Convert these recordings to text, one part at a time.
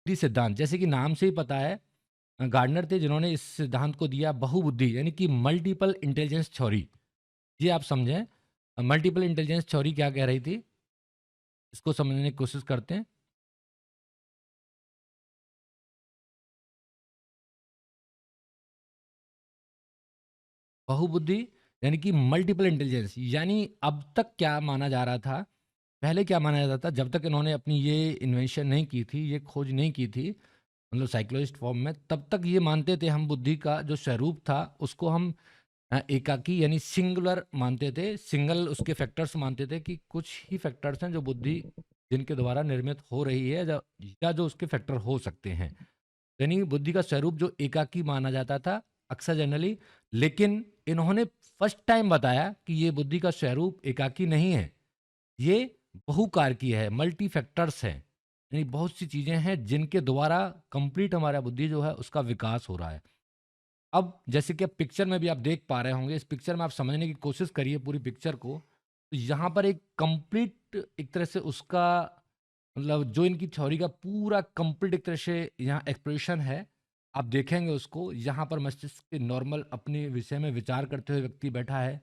बहुबुद्धि सिद्धांत, जैसे कि नाम से ही पता है, गार्डनर थे जिन्होंने इस सिद्धांत को दिया बहुबुद्धि, यानी कि मल्टीपल इंटेलिजेंस थ्योरी। ये आप समझें, मल्टीपल इंटेलिजेंस थ्योरी क्या कह रही थी, इसको समझने की कोशिश करते हैं। बहुबुद्धि यानी कि मल्टीपल इंटेलिजेंस, यानी अब तक क्या माना जा रहा था, पहले क्या माना जाता था, जब तक इन्होंने अपनी ये इन्वेंशन नहीं की थी, ये खोज नहीं की थी, मतलब साइकोलॉजिस्ट फॉर्म में, तब तक ये मानते थे हम बुद्धि का जो स्वरूप था उसको हम एकाकी यानी सिंगुलर मानते थे, सिंगल उसके फैक्टर्स मानते थे कि कुछ ही फैक्टर्स हैं जो बुद्धि जिनके द्वारा निर्मित हो रही है, या जो उसके फैक्टर हो सकते हैं, यानी बुद्धि का स्वरूप जो एकाकी माना जाता था अक्सर जनरली। लेकिन इन्होंने फर्स्ट टाइम बताया कि ये बुद्धि का स्वरूप एकाकी नहीं है, ये बहुकारकी है, मल्टी फैक्टर्स है, यानी बहुत सी चीजें हैं जिनके द्वारा कंप्लीट हमारा बुद्धि जो है उसका विकास हो रहा है। अब जैसे कि अब पिक्चर में भी आप देख पा रहे होंगे, इस पिक्चर में आप समझने की कोशिश करिए पूरी पिक्चर को, तो यहाँ पर एक कंप्लीट एक तरह से उसका मतलब जो इनकी थ्योरी का पूरा कंप्लीट एक तरह से यहाँ एक्सप्रेशन है, आप देखेंगे उसको, यहाँ पर मस्तिष्क के नॉर्मल अपने विषय में विचार करते हुए व्यक्ति बैठा है,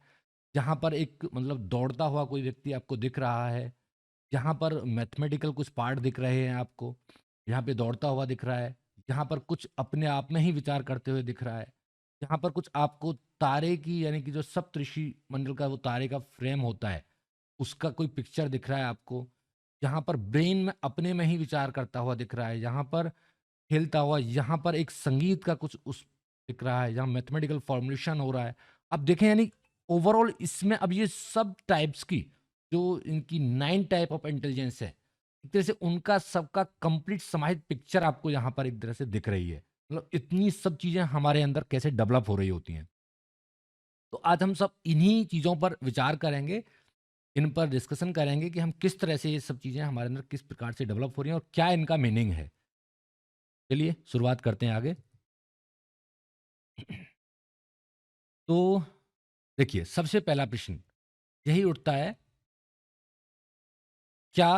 यहाँ पर एक मतलब दौड़ता हुआ कोई व्यक्ति आपको दिख रहा है, यहाँ पर मैथमेटिकल कुछ पार्ट दिख रहे हैं आपको, यहाँ पे दौड़ता हुआ दिख रहा है, यहाँ पर कुछ अपने आप में ही विचार करते हुए दिख रहा है, यहाँ पर कुछ आपको तारे की यानी कि जो सप्तऋषि मंडल का वो तारे का फ्रेम होता है उसका कोई पिक्चर दिख रहा है आपको, यहाँ पर ब्रेन में अपने में ही विचार करता हुआ दिख रहा है, यहाँ पर खेलता हुआ, यहाँ पर एक संगीत का कुछ उस दिख रहा है, यहाँ मैथमेटिकल फॉर्मुलेशन हो रहा है। अब देखें यानी ओवरऑल इसमें अब ये सब टाइप्स की जो इनकी 9 टाइप ऑफ इंटेलिजेंस है, एक तरह से उनका सबका कंप्लीट समाहित पिक्चर आपको यहाँ पर एक तरह से दिख रही है। मतलब इतनी सब चीज़ें हमारे अंदर कैसे डेवलप हो रही होती हैं। तो आज हम सब इन्हीं चीज़ों पर विचार करेंगे, इन पर डिस्कशन करेंगे कि हम किस तरह से ये सब चीज़ें हमारे अंदर किस प्रकार से डेवलप हो रही हैं और क्या इनका मीनिंग है। चलिए शुरुआत करते हैं आगे। तो देखिए सबसे पहला प्रश्न यही उठता है, क्या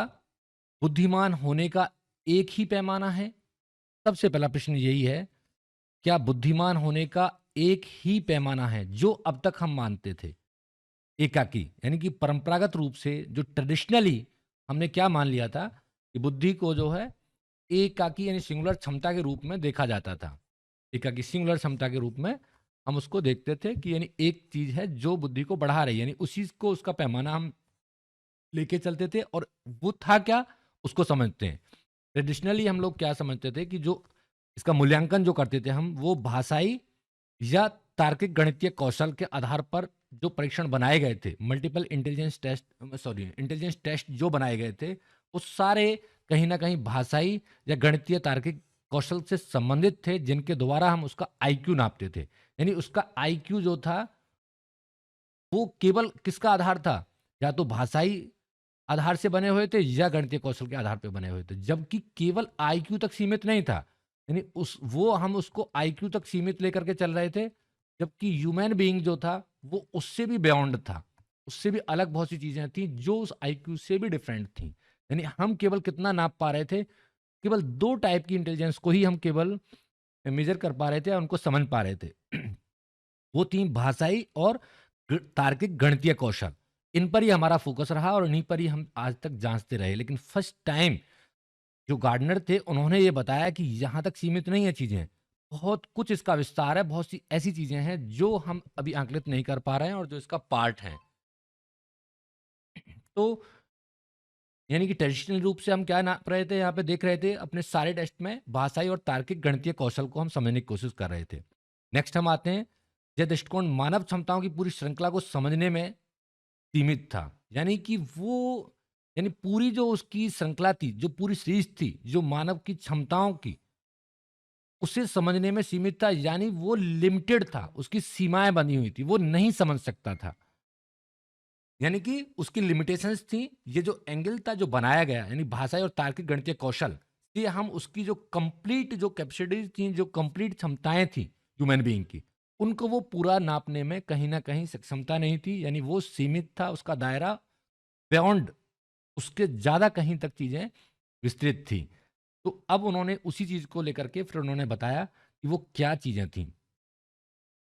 बुद्धिमान होने का एक ही पैमाना है? सबसे पहला प्रश्न यही है, क्या बुद्धिमान होने का एक ही पैमाना है जो अब तक हम मानते थे? एकाकी यानी कि परंपरागत रूप से जो ट्रेडिशनली हमने क्या मान लिया था कि बुद्धि को जो है एकाकी यानी सिंगुलर क्षमता के रूप में देखा जाता था। एकाकी सिंगुलर क्षमता के रूप में हम उसको देखते थे कि यानी एक चीज है जो बुद्धि को बढ़ा रही है, यानी उसी को उसका पैमाना हम लेके चलते थे और वो था क्या उसको समझते हैं। ट्रेडिशनली हम लोग क्या समझते थे कि जो इसका मूल्यांकन जो करते थे हम वो भाषाई या तार्किक गणितीय कौशल के आधार पर जो परीक्षण बनाए गए थे, multiple intelligence test, sorry intelligence test जो बनाए गए थे वो सारे कहीं ना कहीं भाषाई या गणितीय तार्किक कौशल से संबंधित थे, जिनके द्वारा हम उसका आईक्यू नापते थे। यानी उसका आईक्यू जो था वो केवल किसका आधार था, या तो भाषाई आधार से बने हुए थे या गणितीय कौशल के आधार पे बने हुए थे, जबकि केवल आईक्यू तक सीमित नहीं था। यानी उस वो हम उसको आईक्यू तक सीमित लेकर के चल रहे थे, जबकि ह्यूमन बीइंग जो था वो उससे भी बियॉन्ड था, उससे भी अलग बहुत सी चीजें थी जो उस आईक्यू से भी डिफरेंट थी। यानी हम केवल कितना नाप पा रहे थे, केवल दो टाइप की इंटेलिजेंस को ही हम केवल मेजर कर पा रहे थे, उनको समझ पा रहे थे। वो थी भाषाई और तार्किक गणितीय कौशल। इन पर ही हमारा फोकस रहा और इन्हीं पर ही हम आज तक जांचते रहे। लेकिन फर्स्ट टाइम जो गार्डनर थे उन्होंने ये बताया कि यहाँ तक सीमित नहीं है चीजें, बहुत कुछ इसका विस्तार है, बहुत सी ऐसी चीजें हैं जो हम अभी आंकलित नहीं कर पा रहे हैं और जो इसका पार्ट है। तो यानी कि ट्रेडिशनल रूप से हम क्या नाप रहे थे, यहाँ पे देख रहे थे अपने सारे टेस्ट में भाषाई और तार्किक गणितीय कौशल को हम समझने की कोशिश कर रहे थे। नेक्स्ट हम आते हैं, यह दृष्टिकोण मानव क्षमताओं की पूरी श्रृंखला को समझने में सीमित था। यानी कि वो यानी पूरी जो उसकी श्रृंखला थी, जो पूरी सीरीज़ थी, जो मानव की क्षमताओं की, उसे समझने में सीमित था, यानी वो लिमिटेड था, उसकी सीमाएँ बनी हुई थी, वो नहीं समझ सकता था। यानी कि उसकी लिमिटेशंस थी, ये जो एंगल था जो बनाया गया, यानी भाषाई और तार्किक गणितीय कौशल, ये हम उसकी जो कंप्लीट जो कैपेसिटीज़ थी, जो कंप्लीट क्षमताएँ थी ह्यूमन बीइंग की, उनको वो पूरा नापने में कहीं न कहीं सक्षमता नहीं थी, यानी वो सीमित था, उसका दायरा बियॉन्ड उसके ज़्यादा कहीं तक चीज़ें विस्तृत थी। तो अब उन्होंने उसी चीज़ को लेकर के फिर उन्होंने बताया कि वो क्या चीज़ें थीं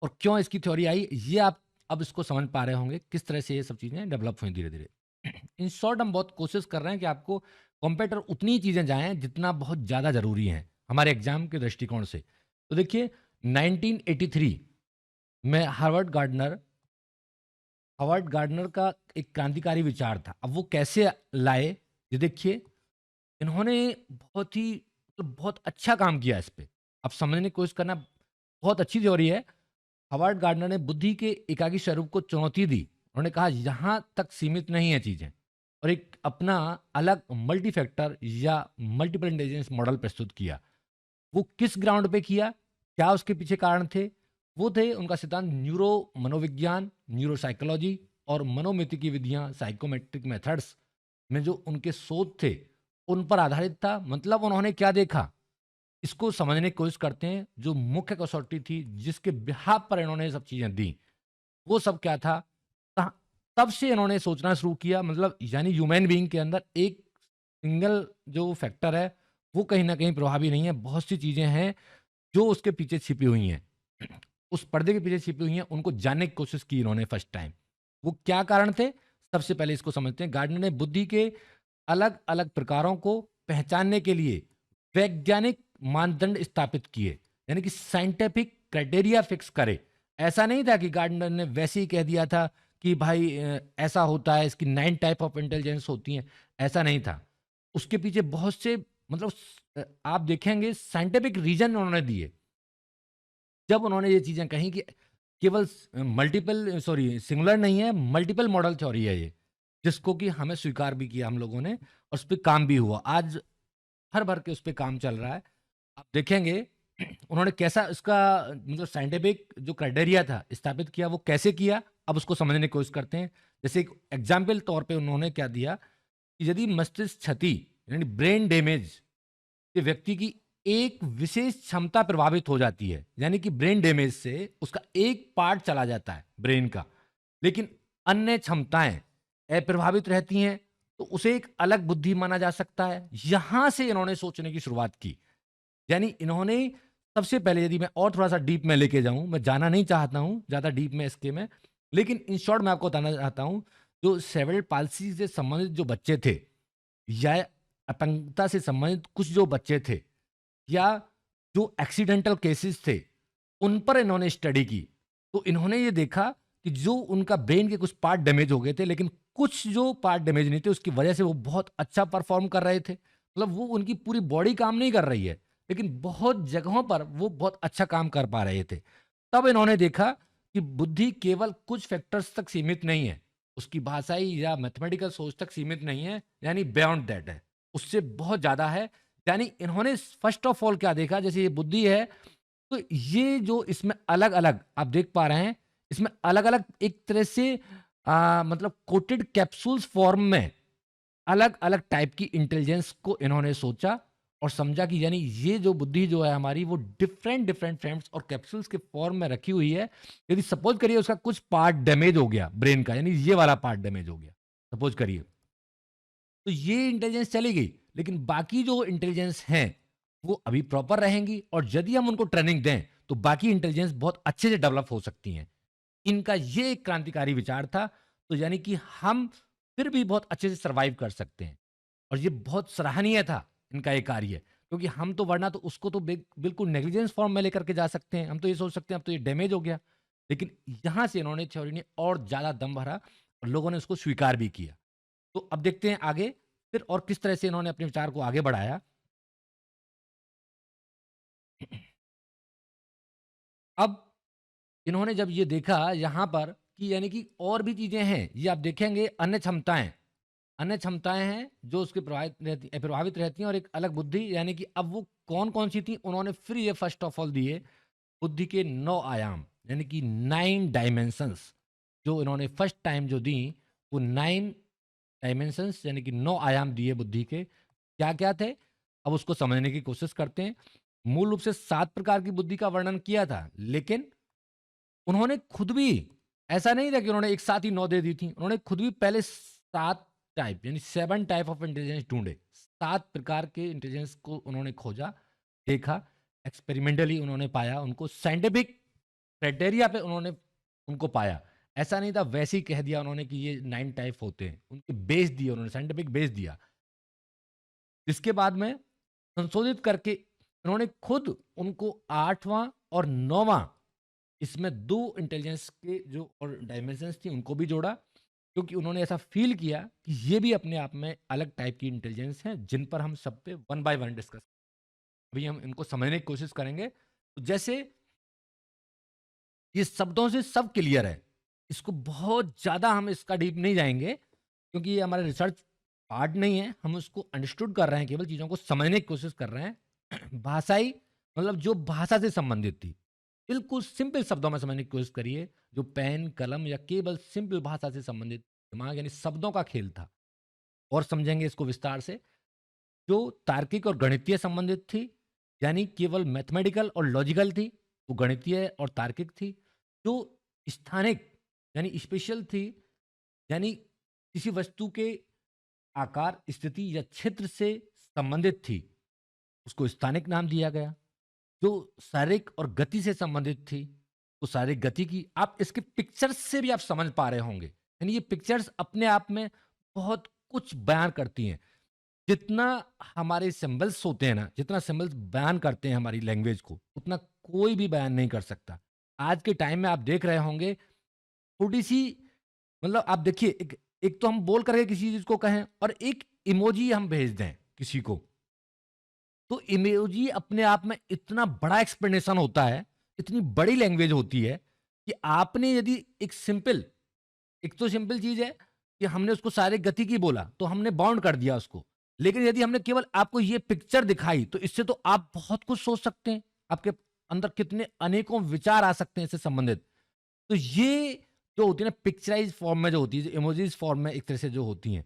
और क्यों इसकी थ्योरी आई, ये आप अब इसको समझ पा रहे होंगे, किस तरह से ये सब चीज़ें डेवलप हुई धीरे-धीरे। इन शॉर्ट हम बहुत कोशिश कर रहे हैं कि आपको कंप्यूटर उतनी ही चीज़ें जाएँ जितना बहुत ज़्यादा ज़रूरी हैं, हमारे एग्ज़ाम के दृष्टिकोण से। तो देखिए 1983 में हार्वर्ड गार्डनर का एक क्रांतिकारी विचार था। अब वो कैसे लाए, ये देखिए, इन्होंने बहुत ही मतलब बहुत अच्छा काम किया इस पे। अब समझने की कोशिश करना, बहुत अच्छी थ्योरी है। हार्वर्ड गार्डनर ने बुद्धि के एकाकी स्वरूप को चुनौती दी। उन्होंने कहा यहाँ तक सीमित नहीं है चीज़ें, और एक अपना अलग मल्टी फैक्टर या मल्टीपल इंटेलिजेंस मॉडल प्रस्तुत किया। वो किस ग्राउंड पे किया? क्या उसके पीछे कारण थे? वो थे उनका सिद्धांत न्यूरो मनोविज्ञान, न्यूरोसाइकोलॉजी और मनोमिति की विधियाँ, साइकोमेट्रिक मेथड्स में जो उनके शोध थे, उन पर आधारित था। मतलब उन्होंने क्या देखा? इसको समझने की कोशिश करते हैं। जो मुख्य कसौटी थी, जिसके बिहाफ़ पर इन्होंने ये सब चीज़ें दी, वो सब क्या था? कहाँ तब से इन्होंने सोचना शुरू किया, मतलब यानी ह्यूमन बीइंग के अंदर एक सिंगल जो फैक्टर है, वो कहीं न कहीं प्रभावी नहीं है। बहुत सी चीज़ें हैं जो उसके पीछे छिपी हुई हैं। उस पर्दे के पीछे छिपी हुई हैं, उनको जानने की कोशिश की इन्होंने फर्स्ट टाइम। वो क्या कारण थे? सबसे पहले इसको समझते हैं। गार्डनर ने बुद्धि के अलग-अलग प्रकारों को पहचानने के लिए वैज्ञानिक मानदंड स्थापित किए, यानी कि साइंटिफिक क्राइटेरिया फिक्स करे। ऐसा नहीं था कि गार्डनर ने वैसे ही कह दिया था कि भाई ऐसा होता है, इसकी 9 टाइप ऑफ इंटेलिजेंस होती हैं, ऐसा नहीं था। उसके पीछे बहुत से मतलब आप देखेंगे साइंटिफिक रीज़न उन्होंने दिए। जब उन्होंने ये चीज़ें कहीं कि केवल मल्टीपल सॉरी सिंगुलर नहीं है, मल्टीपल मॉडल थ्योरी है ये, जिसको कि हमें स्वीकार भी किया हम लोगों ने और उस पे काम भी हुआ। आज भर-भर के उस पे काम चल रहा है। आप देखेंगे उन्होंने कैसा इसका मतलब साइंटिफिक जो क्राइटेरिया था स्थापित किया, वो कैसे किया, अब उसको समझने की कोशिश करते हैं। जैसे एक एग्ज़ाम्पल तौर पे उन्होंने क्या दिया कि यदि मस्तिष्क क्षति यानी ब्रेन डैमेज से व्यक्ति की एक विशेष क्षमता प्रभावित हो जाती है, यानी कि ब्रेन डैमेज से उसका एक पार्ट चला जाता है ब्रेन का, लेकिन अन्य क्षमताएं अप्रभावित रहती हैं, तो उसे एक अलग बुद्धि माना जा सकता है। यहां से इन्होंने सोचने की शुरुआत की। यानी इन्होंने सबसे पहले, यदि मैं और थोड़ा सा डीप में लेके जाऊं, मैं जाना नहीं चाहता हूं ज्यादा डीप में इसके में, लेकिन इन शॉर्ट मैं आपको बताना चाहता हूं, जो सेरेब्रल पाल्सी से संबंधित जो बच्चे थे या अपंगता से संबंधित कुछ जो बच्चे थे या जो एक्सीडेंटल केसेस थे, उन पर इन्होंने स्टडी की। तो इन्होंने ये देखा कि जो उनका ब्रेन के कुछ पार्ट डैमेज हो गए थे, लेकिन कुछ जो पार्ट डैमेज नहीं थे, उसकी वजह से वो बहुत अच्छा परफ़ॉर्म कर रहे थे। मतलब वो उनकी पूरी बॉडी काम नहीं कर रही है, लेकिन बहुत जगहों पर वो बहुत अच्छा काम कर पा रहे थे। तब इन्होंने देखा कि बुद्धि केवल कुछ फैक्टर्स तक सीमित नहीं है, उसकी भाषाई या मैथमेटिकल सोच तक सीमित नहीं है, यानी बियॉन्ड दैट है, उससे बहुत ज़्यादा है। यानी इन्होंने फर्स्ट ऑफ ऑल क्या देखा, जैसे ये बुद्धि है, तो ये जो इसमें अलग-अलग आप देख पा रहे हैं, इसमें अलग-अलग एक तरह से मतलब कोटेड कैप्सूल्स फॉर्म में अलग-अलग टाइप की इंटेलिजेंस को इन्होंने सोचा और समझा कि यानी ये जो बुद्धि जो है हमारी, वो डिफरेंट फ्रेम्स और कैप्सूल्स के फॉर्म में रखी हुई है। यदि सपोज़ करिए उसका कुछ पार्ट डैमेज हो गया ब्रेन का, यानी ये वाला पार्ट डैमेज हो गया, सपोज़ करिए। तो ये इंटेलिजेंस चली गई, लेकिन बाकी जो इंटेलिजेंस हैं, वो अभी प्रॉपर रहेंगी और यदि हम उनको ट्रेनिंग दें, तो बाकी इंटेलिजेंस बहुत अच्छे से डेवलप हो सकती हैं। इनका ये एक क्रांतिकारी विचार था, तो यानी कि हम फिर भी बहुत अच्छे से सर्वाइव कर सकते हैं और ये बहुत सराहनीय था इनका ये कार्य, क्योंकि हम तो वरना तो उसको तो बिल्कुल नेग्लिजेंस फॉर्म में लेकर के जा सकते हैं। हम तो ये सोच सकते हैं अब तो ये डैमेज हो गया, लेकिन यहाँ से इन्होंने थ्योरी ने और ज़्यादा दम भरा और लोगों ने उसको स्वीकार भी किया। तो अब देखते हैं आगे फिर और किस तरह से इन्होंने अपने विचार को आगे बढ़ाया। अब इन्होंने जब ये देखा यहाँ पर कि यानी कि और भी चीज़ें हैं, ये आप देखेंगे अन्य क्षमताएँ हैं जो उसके प्रभावित रहती हैं और एक अलग बुद्धि, यानी कि अब वो कौन-कौन सी थी, उन्होंने फिर ये फर्स्ट ऑफ ऑल दिए बुद्धि के 9 आयाम, यानी कि 9 डायमेंशंस जो इन्होंने फर्स्ट टाइम जो दी, वो 9 डायमेंशंस यानी कि 9 आयाम दिए बुद्धि के। क्या-क्या थे? अब उसको समझने की कोशिश करते हैं। मूल रूप से 7 प्रकार की बुद्धि का वर्णन किया था, लेकिन उन्होंने खुद भी ऐसा नहीं था कि उन्होंने एक साथ ही 9 दे दी थी। उन्होंने खुद भी पहले 7 टाइप यानी 7 टाइप ऑफ इंटेलिजेंस ढूँढे। 7 प्रकार के इंटेलिजेंस को उन्होंने खोजा, देखा, एक्सपेरिमेंटली उन्होंने पाया, उनको साइंटिफिक क्राइटेरिया पे उन्होंने उनको पाया। ऐसा नहीं था वैसे ही कह दिया उन्होंने कि ये 9 टाइप होते हैं। उनके बेस दिए उन्होंने, साइंटिफिक बेस दिया। जिसके बाद में संशोधित करके उन्होंने खुद उनको 8वां और 9वां इसमें 2 इंटेलिजेंस के जो और डायमेंशंस थी उनको भी जोड़ा, क्योंकि उन्होंने ऐसा फ़ील किया कि ये भी अपने आप में अलग टाइप की इंटेलिजेंस हैं, जिन पर हम सब पे वन बाय वन डिस्कस अभी हम इनको समझने की कोशिश करेंगे। तो जैसे ये शब्दों से सब क्लियर है, इसको बहुत ज़्यादा हम इसका डीप नहीं जाएँगे, क्योंकि ये हमारा रिसर्च पार्ट नहीं है, हम उसको अंडरस्टूड कर रहे हैं, केवल चीज़ों को समझने की कोशिश कर रहे हैं। भाषाई मतलब जो भाषा से संबंधित थी, बिल्कुल सिंपल शब्दों में समझने की कोशिश करिए, जो पेन, कलम या केवल सिंपल भाषा से संबंधित दिमाग यानी शब्दों का खेल था। और समझेंगे इसको विस्तार से। जो तार्किक और गणितीय संबंधित थी, यानी केवल मैथमेटिकल और लॉजिकल थी, वो गणितीय और तार्किक थी। जो स्थानिक यानी स्पेशल थी, यानी किसी वस्तु के आकार, स्थिति या क्षेत्र से संबंधित थी, उसको स्थानिक नाम दिया गया। जो शारीरिक और गति से संबंधित थी, तो शारीरिक गति की आप इसके पिक्चर्स से भी आप समझ पा रहे होंगे। यानी ये पिक्चर्स अपने आप में बहुत कुछ बयान करती हैं। जितना हमारे सिंबल्स होते हैं ना, जितना सिंबल्स बयान करते हैं हमारी लैंग्वेज को, उतना कोई भी बयान नहीं कर सकता। आज के टाइम में आप देख रहे होंगे, थोड़ी-सी मतलब आप देखिए एक एक तो हम बोल करके किसी चीज़ को कहें और एक इमोजी हम भेज दें किसी को, तो इमोजी अपने आप में इतना बड़ा एक्सप्लेनेशन होता है, इतनी बड़ी लैंग्वेज होती है कि आपने यदि एक तो सिंपल चीज़ है कि हमने उसको शारीरिक गति की बोला, तो हमने बाउंड कर दिया उसको। लेकिन यदि हमने केवल आपको ये पिक्चर दिखाई, तो इससे तो आप बहुत कुछ सोच सकते हैं। आपके अंदर कितने अनेकों विचार आ सकते हैं इससे संबंधित। तो ये जो होती है ना पिक्चराइज़ फॉर्म में जो होती है, जो इमोजीज़ फॉर्म में एक तरह से जो होती हैं,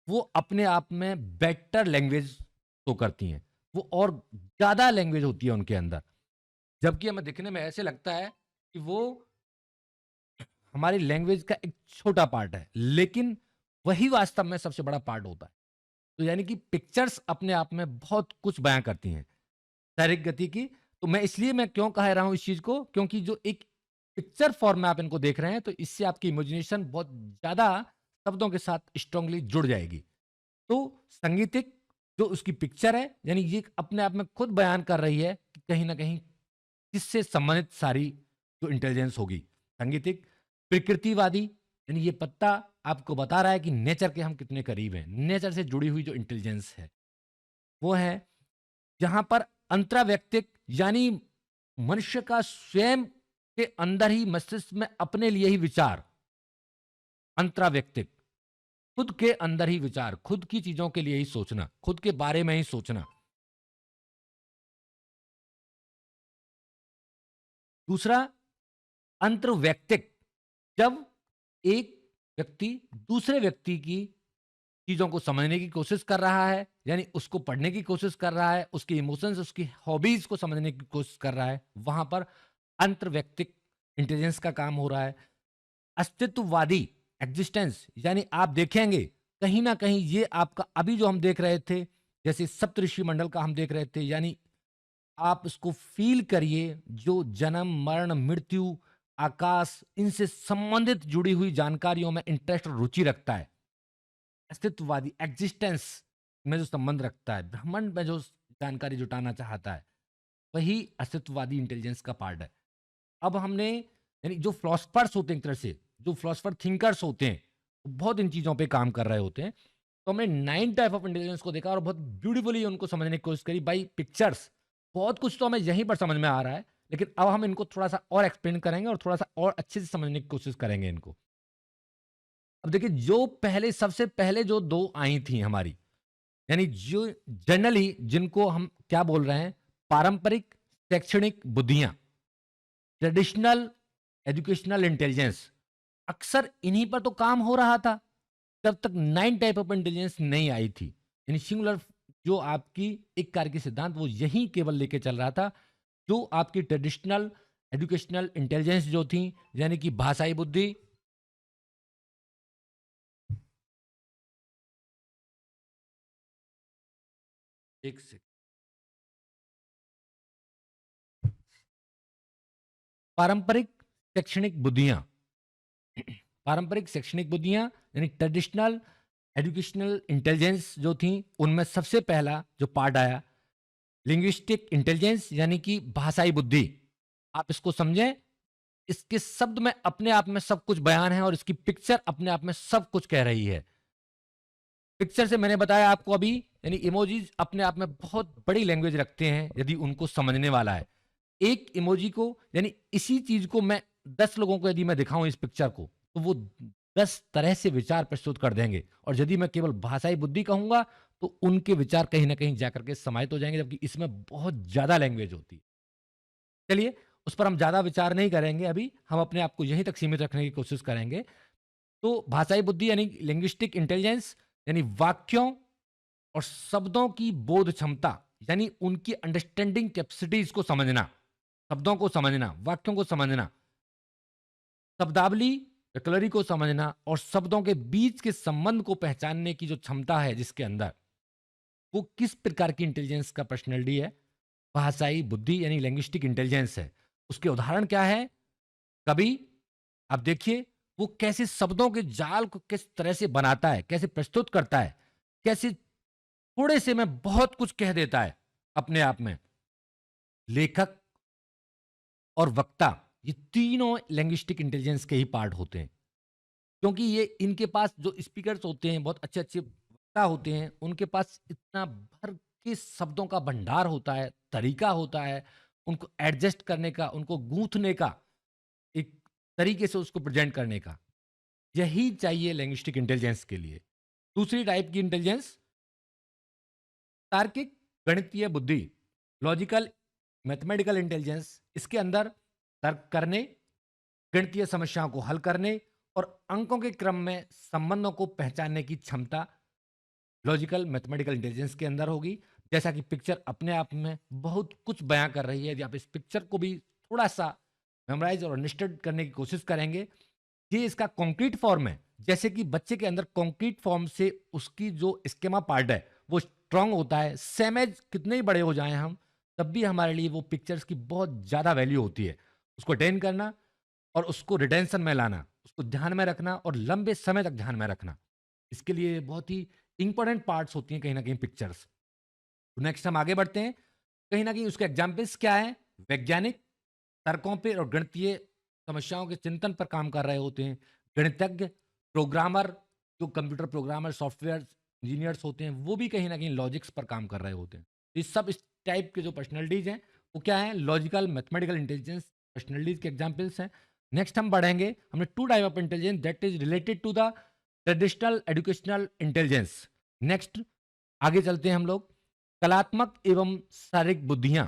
वो अपने आप में बेटर लैंग्वेज शो करती हैं। वो और ज़्यादा लैंग्वेज होती है उनके अंदर। जबकि हमें दिखने में ऐसे लगता है कि वो हमारी लैंग्वेज का एक छोटा पार्ट है, लेकिन वही वास्तव में सबसे बड़ा पार्ट होता है। तो यानी कि पिक्चर्स अपने आप में बहुत कुछ बयाँ करती हैं, शारीरिक गति की। तो मैं क्यों कह रहा हूँ इस चीज़ को, क्योंकि जो एक पिक्चर फॉर्म में आप इनको देख रहे हैं, तो इससे आपकी इमेजिनेशन बहुत ज़्यादा शब्दों के साथ स्ट्रांगली जुड़ जाएगी। तो संगीतिक जो उसकी पिक्चर है, यानी ये अपने आप में खुद बयान कर रही है कि कहीं न कहीं किससे संबंधित सारी जो इंटेलिजेंस होगी। संगीतिक, प्रकृतिवादी यानी ये पत्ता आपको बता रहा है कि नेचर के हम कितने करीब हैं। नेचर से जुड़ी हुई जो इंटेलिजेंस है, वो है जहाँ पर अंतराव्यक्तिक यानी मनुष्य का स्वयं के अंदर ही मस्तिष्क में अपने लिए ही विचार, अंतराव्यक्तिक, खुद के अंदर ही विचार, खुद की चीज़ों के लिए ही सोचना, खुद के बारे में ही सोचना। दूसरा अंतर्वैयक्तिक, जब एक व्यक्ति दूसरे व्यक्ति की चीज़ों को समझने की कोशिश कर रहा है, यानी उसको पढ़ने की कोशिश कर रहा है, उसके इमोशंस, उसकी हॉबीज़ को समझने की कोशिश कर रहा है, वहाँ पर अंतर्वैयक्तिक इंटेलिजेंस का काम हो रहा है। अस्तित्ववादी एक्जिस्टेंस यानी आप देखेंगे कहीं न कहीं ये आपका अभी जो हम देख रहे थे, जैसे सप्तऋषि मंडल का हम देख रहे थे, यानी आप इसको फ़ील करिए, जो जन्म, मरण, मृत्यु, आकाश, इनसे संबंधित जुड़ी हुई जानकारियों में इंटरेस्ट और रुचि रखता है। अस्तित्ववादी एक्जिस्टेंस में जो संबंध रखता है, ब्रह्मांड में जो जानकारी जुटाना चाहता है, वही अस्तित्ववादी इंटेलिजेंस का पार्ट है। अब हमने यानी जो फिलोसफर्स होते हैं एक तरह से, जो फिलोसफर थिंकर्स होते हैं, वो बहुत इन चीज़ों पे काम कर रहे होते हैं। तो हमने 9 टाइप ऑफ इंटेलिजेंस को देखा और बहुत ब्यूटीफुली उनको समझने की कोशिश करी बाय पिक्चर्स। बहुत कुछ तो हमें यहीं पर समझ में आ रहा है, लेकिन अब हम इनको थोड़ा-सा और एक्सप्लेन करेंगे और थोड़ा-सा और अच्छे से समझने की कोशिश करेंगे इनको। अब देखिए जो पहले सबसे पहले जो 2 आई थी हमारी, यानी जो जनरली जिनको हम क्या बोल रहे हैं, पारंपरिक शैक्षणिक बुद्धियाँ, ट्रेडिशनल एजुकेशनल इंटेलिजेंस, अक्सर इन्हीं पर तो काम हो रहा था, जब तक 9 टाइप ऑफ इंटेलिजेंस नहीं आई थी। यानी सिंगुलर जो आपकी एक कार्य की सिद्धांत वो यही केवल लेके चल रहा था, जो आपकी ट्रेडिशनल एजुकेशनल इंटेलिजेंस जो थी, यानी कि भाषाई बुद्धि, एक सेकंड। पारंपरिक शैक्षणिक बुद्धियां। पारंपरिक शैक्षणिक बुद्धियां यानी ट्रेडिशनल एजुकेशनल इंटेलिजेंस जो थी, उनमें सबसे पहला जो पार्ट आया लिंग्विस्टिक इंटेलिजेंस यानी कि भाषाई बुद्धि। आप इसको समझें, इसके शब्द में अपने आप में सब कुछ बयान है और इसकी पिक्चर अपने आप में सब कुछ कह रही है। पिक्चर से मैंने बताया आपको अभी, यानी इमोजीज अपने आप में बहुत बड़ी लैंग्वेज रखते हैं यदि उनको समझने वाला है। एक इमोजी को, यानी इसी चीज को मैं 10 लोगों को यदि मैं दिखाऊं इस पिक्चर को, तो वो 10 तरह से विचार प्रस्तुत कर देंगे। और यदि मैं केवल भाषाई बुद्धि कहूंगा तो उनके विचार कहीं ना कहीं जाकर के समाहित हो जाएंगे, जबकि इसमें बहुत ज्यादा लैंग्वेज होती है। चलिए, उस पर हम ज्यादा विचार नहीं करेंगे, अभी हम अपने आप को यहीं तक सीमित रखने की कोशिश करेंगे। तो भाषाई बुद्धि यानी लिंग्विस्टिक इंटेलिजेंस, यानी वाक्यों और शब्दों की बोध क्षमता, यानी उनकी अंडरस्टैंडिंग कैपेसिटीज को समझना, शब्दों को समझना, वाक्यों को समझना, शब्दावली कलरी को समझना और शब्दों के बीच के संबंध को पहचानने की जो क्षमता है जिसके अंदर, वो किस प्रकार की इंटेलिजेंस का पर्सनैलिटी है? भाषाई बुद्धि यानी लैंग्विस्टिक इंटेलिजेंस है। उसके उदाहरण क्या है? कभी आप देखिए वो कैसे शब्दों के जाल को किस तरह से बनाता है, कैसे प्रस्तुत करता है, कैसे थोड़े से में बहुत कुछ कह देता है अपने आप में। लेखक और वक्ता, ये तीनों लैंग्विस्टिक इंटेलिजेंस के ही पार्ट होते हैं, क्योंकि ये इनके पास जो स्पीकर्स होते हैं, बहुत अच्छे अच्छे वक्ता होते हैं, उनके पास इतना भर के शब्दों का भंडार होता है, तरीका होता है उनको एडजस्ट करने का, उनको गूंथने का, एक तरीके से उसको प्रेजेंट करने का। यही चाहिए लैंग्विस्टिक इंटेलिजेंस के लिए। दूसरी टाइप की इंटेलिजेंस तार्किक गणितीय बुद्धि, लॉजिकल मैथमेटिकल इंटेलिजेंस। इसके अंदर तर्क करने, गणितीय समस्याओं को हल करने और अंकों के क्रम में संबंधों को पहचानने की क्षमता लॉजिकल मैथमेटिकल इंटेलिजेंस के अंदर होगी। जैसा कि पिक्चर अपने आप में बहुत कुछ बयां कर रही है, यदि आप इस पिक्चर को भी थोड़ा सा मेमोराइज और अंडरस्टैंड करने की कोशिश करेंगे, ये इसका कॉन्क्रीट फॉर्म है। जैसे कि बच्चे के अंदर कॉन्क्रीट फॉर्म से उसकी जो स्केमा पार्ट है वो स्ट्रांग होता है, सेमेज कितने ही बड़े हो जाएं हम, तब भी हमारे लिए वो पिक्चर्स की बहुत ज्यादा वैल्यू होती है। उसको अटेन करना और उसको रिटेंशन में लाना, उसको ध्यान में रखना और लंबे समय तक ध्यान में रखना, इसके लिए बहुत ही इंपॉर्टेंट पार्ट्स होती हैं कहीं ना कहीं पिक्चर्स। तो नेक्स्ट हम आगे बढ़ते हैं। कहीं ना कहीं उसके एग्जाम्पल्स क्या है? वैज्ञानिक तर्कों पे और गणितीय समस्याओं के चिंतन पर काम कर रहे होते हैं। गणितज्ञ, प्रोग्रामर, जो कंप्यूटर प्रोग्रामर, सॉफ्टवेयर इंजीनियर्स होते हैं, वो भी कहीं ना कहीं लॉजिक्स पर काम कर रहे होते हैं। इस सब इस टाइप के जो पर्सनैलिटीज हैं वो क्या है? लॉजिकल मैथमेटिकल इंटेलिजेंस पर्सनैलिटीज के एग्जाम्पल्स हैं। नेक्स्ट हम बढ़ेंगे, हमने two type of intelligence that is related to the traditional educational intelligence. Next आगे चलते हैं हम लोग, कलात्मक एवं शारीरिक बुद्धियां,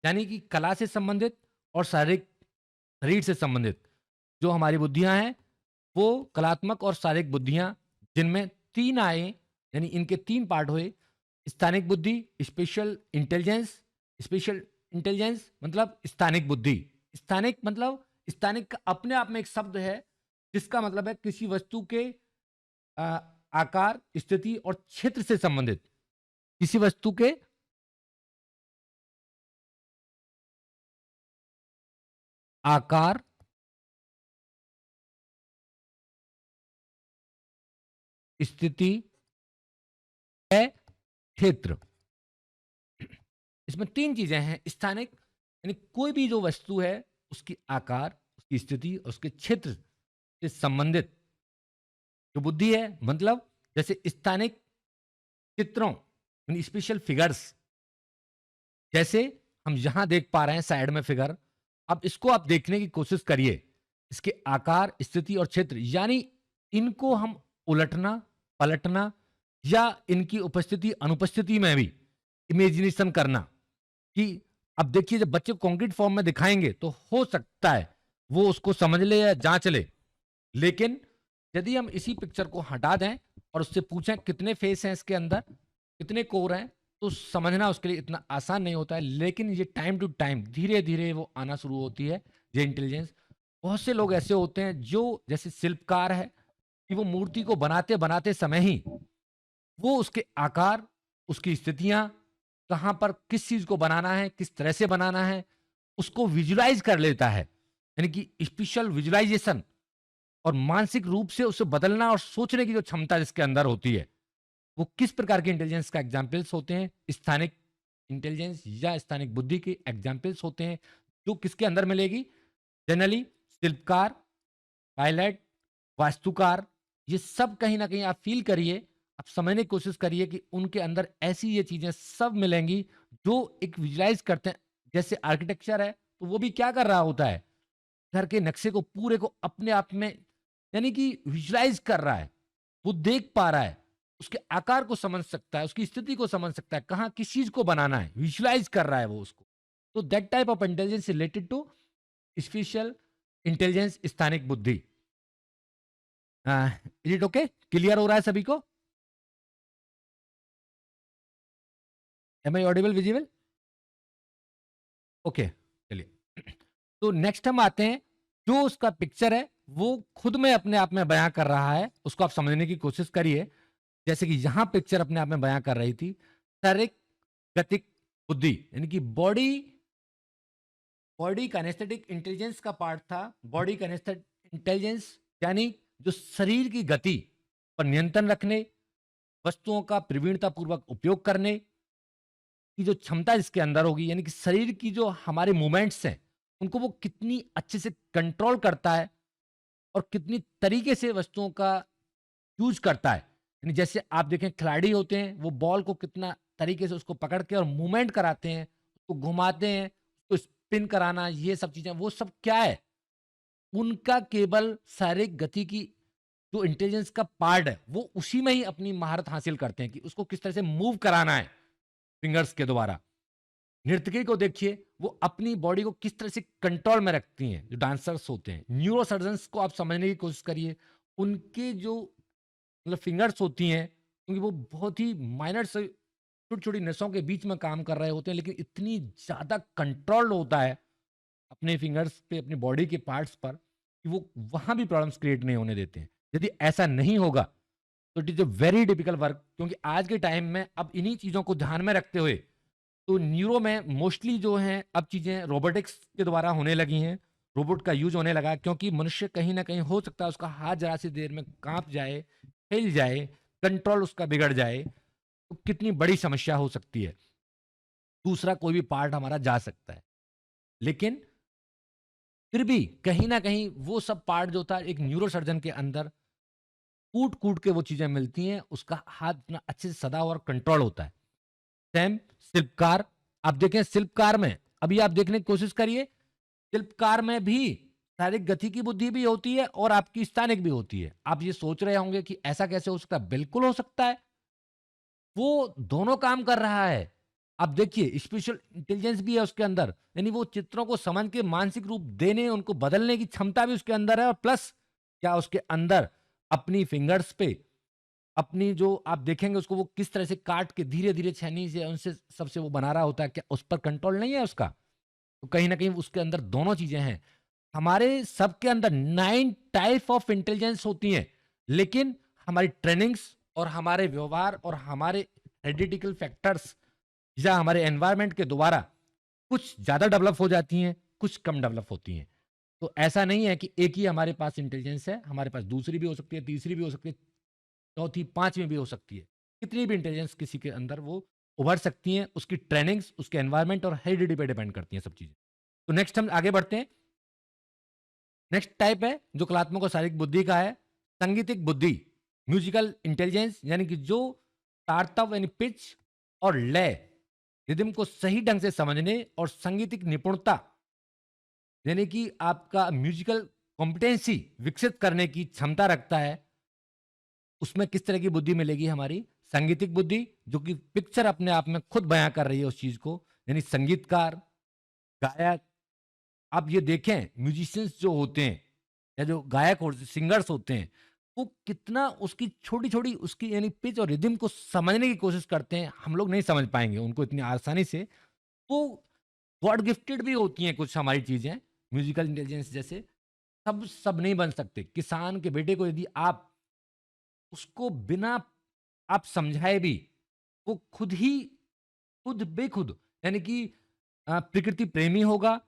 यानी कि कला से संबंधित और शारीरिक शरीर से संबंधित जो हमारी बुद्धियां हैं, वो कलात्मक और शारीरिक बुद्धियां, जिनमें तीन आए, यानी इनके तीन पार्ट हुए। स्थानिक बुद्धि, स्पेशल इंटेलिजेंस। स्पेशल इंटेलिजेंस मतलब स्थानिक बुद्धि। स्थानिक मतलब, स्थानिक का अपने आप में एक शब्द है जिसका मतलब है किसी वस्तु के आ, आकार, स्थिति और क्षेत्र से संबंधित, किसी वस्तु के आकार, स्थिति है, क्षेत्र। इसमें तीन चीजें हैं। स्थानिक यानी कोई भी जो वस्तु है उसकी आकार, उसकी स्थिति और उसके क्षेत्र से संबंधित जो बुद्धि है, मतलब जैसे स्थानिक चित्रों यानी स्पेशल फिगर्स, जैसे हम यहां देख पा रहे हैं साइड में फिगर, अब इसको आप देखने की कोशिश करिए। इसके आकार, स्थिति और क्षेत्र, यानी इनको हम उलटना, पलटना या इनकी उपस्थिति अनुपस्थिति में भी इमेजिनेशन करना, कि अब देखिए जब बच्चे को कॉन्क्रीट फॉर्म में दिखाएंगे तो हो सकता है वो उसको समझ ले या जांच ले, लेकिन यदि हम इसी पिक्चर को हटा दें और उससे पूछें कितने फेस हैं इसके अंदर, कितने कोर हैं, तो समझना उसके लिए इतना आसान नहीं होता है। लेकिन ये टाइम टू टाइम धीरे धीरे वो आना शुरू होती है, ये इंटेलिजेंस। बहुत से लोग ऐसे होते हैं जो जैसे शिल्पकार है, कि वो मूर्ति को बनाते बनाते समय ही वो उसके आकार, उसकी स्थितियां कहाँ पर किस चीज़ को बनाना है, किस तरह से बनाना है, उसको विजुअलाइज़ कर लेता है। यानी कि स्पेशल विजुअलाइज़ेशन और मानसिक रूप से उसे बदलना और सोचने की जो क्षमता जिसके अंदर होती है, वो किस प्रकार के इंटेलिजेंस का एग्ज़ाम्पल्स होते हैं? स्थानिक इंटेलिजेंस या स्थानिक बुद्धि के एग्ज़ाम्पल्स होते हैं, जो किसके अंदर मिलेगी? जनरली शिल्पकार, पायलट, वास्तुकार, ये सब कहीं न कहीं आप फ़ील करिए, आप समझने की कोशिश करिए कि उनके अंदर ऐसी ये चीज़ें सब मिलेंगी, जो एक विजुअलाइज़ करते हैं। जैसे आर्किटेक्चर है, तो वो भी क्या कर रहा होता है? घर के नक्शे को पूरे को अपने आप में यानी कि विजुअलाइज़ कर रहा है। वो देख पा रहा है, उसके आकार को समझ सकता है, उसकी स्थिति को समझ सकता है, कहाँ किस चीज़ को बनाना है, विजुअलाइज़ कर रहा है वो उसको। तो that type of intelligence related to special intelligence स्थानिक बुद्धि। Is it okay? क्लियर हो रहा है सभी को? Am I audible, visible? Okay, चलिए। तो नेक्स्ट हम आते हैं, जो उसका पिक्चर है, वो खुद में अपने आप में बयां कर रहा है, उसको आप समझने की कोशिश करिए। जैसे कि यहां पिक्चर अपने आप में बयां कर रही थी, शारीरिक गतिक बुद्धि, यानी कि बॉडी बॉडी काइनेस्थेटिक इंटेलिजेंस का पार्ट था। बॉडी काइनेस्थेटिक इंटेलिजेंस यानी जो शरीर की गति पर नियंत्रण रखने, वस्तुओं का प्रवीणता पूर्वक उपयोग करने की जो क्षमता जिसके अंदर होगी, यानी कि शरीर की जो हमारे मूवमेंट्स हैं, उनको वो कितनी अच्छे से कंट्रोल करता है और कितनी तरीके से वस्तुओं का यूज करता है। यानी जैसे आप देखें खिलाड़ी होते हैं, वो बॉल को कितना तरीके से उसको पकड़ के और मूवमेंट कराते हैं, उसको घुमाते हैं, उसको स्पिन कराना, ये सब चीजें, वो सब क्या है? उनका केवल शारीरिक गति की जो इंटेलिजेंस का पार्ट है, वो उसी में ही अपनी महारत हासिल करते हैं कि उसको किस तरह से मूव कराना है फिंगर्स के द्वारा। नर्तकी को देखिए, वो अपनी बॉडी को किस तरह से कंट्रोल में रखती हैं, जो डांसर्स होते हैं। न्यूरो सर्जन्स को आप समझने की कोशिश करिए, उनके जो मतलब फिंगर्स होती हैं, क्योंकि वो बहुत ही माइनर से छोटी-छोटी नसों के बीच में काम कर रहे होते हैं, लेकिन इतनी ज़्यादा कंट्रोल्ड होता है अपने फिंगर्स पे, अपनी बॉडी के पार्ट्स पर, कि वो वहाँ भी प्रॉब्लम्स क्रिएट नहीं होने देते हैं। यदि ऐसा नहीं होगा, तो it is a very difficult work, क्योंकि आज के टाइम में अब इन्हीं चीज़ों को ध्यान में रखते हुए तो न्यूरो में मोस्टली जो है अब चीज़ें रोबोटिक्स के द्वारा होने लगी हैं। रोबोट का यूज़ होने लगा है, क्योंकि मनुष्य कहीं न कहीं हो सकता है उसका हाथ ज़रा-सी देर में काँप जाए, हिल जाए, कंट्रोल उसका बिगड़ जाए, तो कितनी बड़ी समस्या हो सकती है। दूसरा कोई भी पार्ट हमारा जा सकता है। लेकिन फिर भी कहीं न कहीं वो सब पार्ट जो था एक न्यूरो सर्जन के अंदर कूट-कूट के वो चीज़ें मिलती हैं, उसका हाथ इतना अच्छे से सदा और कंट्रोल होता है। सेम शिल्पकार, आप देखें शिल्पकार में, अभी आप देखने की कोशिश करिए, शिल्पकार में भी शारीरिक गति की बुद्धि भी होती है और आपकी स्थानिक भी होती है। आप ये सोच रहे होंगे कि ऐसा कैसे हो सकता है? बिल्कुल हो सकता है। वो दोनों काम कर रहा है। आप देखिए स्पेशल इंटेलिजेंस भी है उसके अंदर, यानी वो चित्रों को समझ के मानसिक रूप देने, उनको बदलने की क्षमता भी उसके अंदर है, और प्लस क्या उसके अंदर अपनी फिंगर्स पे अपनी जो आप देखेंगे उसको वो किस तरह से काट के धीरे-धीरे छेनी से उनसे सबसे वो बना रहा होता है, क्या उस पर कंट्रोल नहीं है उसका? तो कहीं न कहीं उसके अंदर दोनों चीज़ें हैं। हमारे सबके अंदर 9 टाइप ऑफ इंटेलिजेंस होती हैं, लेकिन हमारी ट्रेनिंग्स और हमारे व्यवहार और हमारे हेरिडिटिकल फैक्टर्स या हमारे एनवायरनमेंट के द्वारा कुछ ज़्यादा डेवलप हो जाती हैं, कुछ कम डेवलप होती हैं। तो ऐसा नहीं है कि एक ही हमारे पास इंटेलिजेंस है, हमारे पास दूसरी भी हो सकती है, तीसरी भी हो सकती है, चौथी, 5वीं भी हो सकती है। कितनी भी इंटेलिजेंस किसी के अंदर वो उभर सकती हैं, उसकी ट्रेनिंग्स, उसके एनवायरनमेंट और हेरिडिटी पे डिपेंड करती हैं सब चीज़ें। तो नेक्स्ट हम आगे बढ़ते हैं। नेक्स्ट टाइप है जो कलात्मक और शारीरिक बुद्धि का है, संगीतिक बुद्धि, म्यूजिकल इंटेलिजेंस, यानी कि जो तारतम्य यानी पिच और लय, रिदम को सही ढंग से समझने और संगीतिक निपुणता यानी कि आपका म्यूजिकल कॉम्पिटेंसी विकसित करने की क्षमता रखता है। उसमें किस तरह की बुद्धि मिलेगी हमारी? सांगीतिक बुद्धि, जो कि पिक्चर अपने आप में खुद बयां कर रही है उस चीज को, यानी संगीतकार, गायक। आप ये देखें म्यूजिशियंस जो होते हैं या जो गायक होते सिंगर्स होते हैं, वो कितना उसकी छोटी-छोटी उसकी यानी पिच और रिदम को समझने की कोशिश करते हैं। हम लोग नहीं समझ पाएँगे उनको इतनी आसानी से। वो गॉड गिफ्टेड भी होती हैं कुछ हमारी चीज़ें, म्यूजिकल इंटेलिजेंस जैसे। सब सब नहीं बन सकते। किसान के बेटे को यदि आप उसको बिना आप समझाए भी, वो खुद ही खुद बेखुद, यानी कि प्रकृति प्रेमी होगा,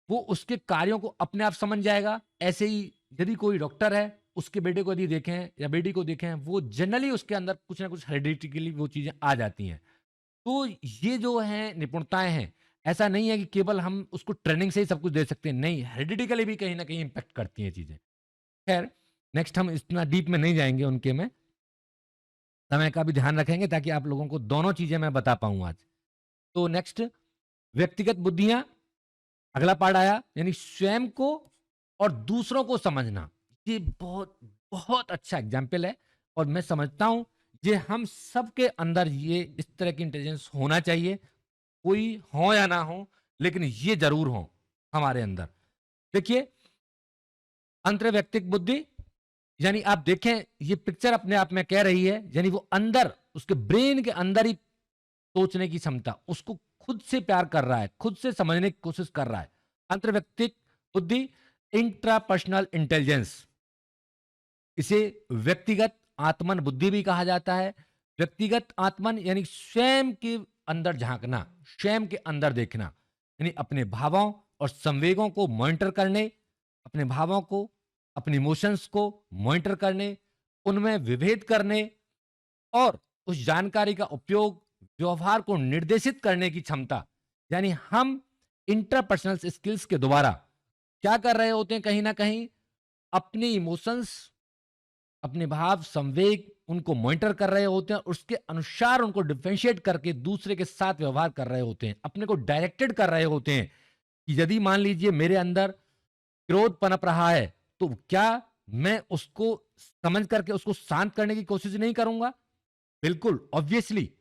वो उसके कार्यों को अपने आप समझ जाएगा। ऐसे ही यदि कोई डॉक्टर है, उसके बेटे को यदि देखें या बेटी को देखें, वो जनरली उसके अंदर कुछ ना कुछ हेरिडिटिकली वो चीज़ें आ जाती हैं। तो ये जो हैं निपुणताएँ हैं, ऐसा नहीं है कि केवल हम उसको ट्रेनिंग से ही सब कुछ दे सकते हैं, नहीं, हेरिडिटिकली भी कहीं न कहीं इम्पैक्ट करती हैं चीज़ें। खैर, नेक्स्ट हम इतना डीप में नहीं जाएँगे उनके में, समय का भी ध्यान रखेंगे ताकि आप लोगों को दोनों चीज़ें मैं बता पाऊँ आज। तो नेक्स्ट, व्यक्तिगत बुद्धियाँ, अगला पार्ट आया, यानी स्वयं को और दूसरों को समझना। ये बहुत, बहुत अच्छा एग्ज़ाम्पल है और मैं समझता हूँ ये हम सबके अंदर ये इस तरह की इंटेलिजेंस होना चाहिए। कोई हो या ना हो, लेकिन ये ज़रूर हो हमारे अंदर। देखिए, अंतर्वैयक्तिक बुद्धि, यानी आप देखें ये पिक्चर अपने आप में कह रही है, यानी वो अंदर उसके ब्रेन के अंदर ही सोचने की क्षमता, उसको खुद से प्यार कर रहा है, खुद से समझने की कोशिश कर रहा है। अंतर्वैयक्तिक बुद्धि, इंट्रापर्सनल इंटेलिजेंस, इसे व्यक्तिगत आत्मन बुद्धि भी कहा जाता है। व्यक्तिगत आत्मन यानी स्वयं के अंदर झांकना, स्वयं के अंदर देखना, यानी अपने भावों और संवेगों को मॉनिटर करने, अपने भावों को, अपने इमोशंस को मॉनिटर करने, उनमें विभेद करने और उस जानकारी का उपयोग व्यवहार को निर्देशित करने की क्षमता। यानी हम इंटरपर्सनल स्किल्स के द्वारा क्या कर रहे होते हैं, कहीं ना कहीं अपने इमोशंस, अपने भाव, संवेग, उनको मॉनिटर कर रहे होते हैं, उसके अनुसार उनको डिफरेंशिएट करके दूसरे के साथ व्यवहार कर रहे होते हैं, अपने को डायरेक्टेड कर रहे होते हैं कि यदि मान लीजिए मेरे अंदर क्रोध पनप रहा है, तो क्या मैं उसको समझ करके उसको शांत करने की कोशिश नहीं करूंगा? बिल्कुल, ऑब्वियसली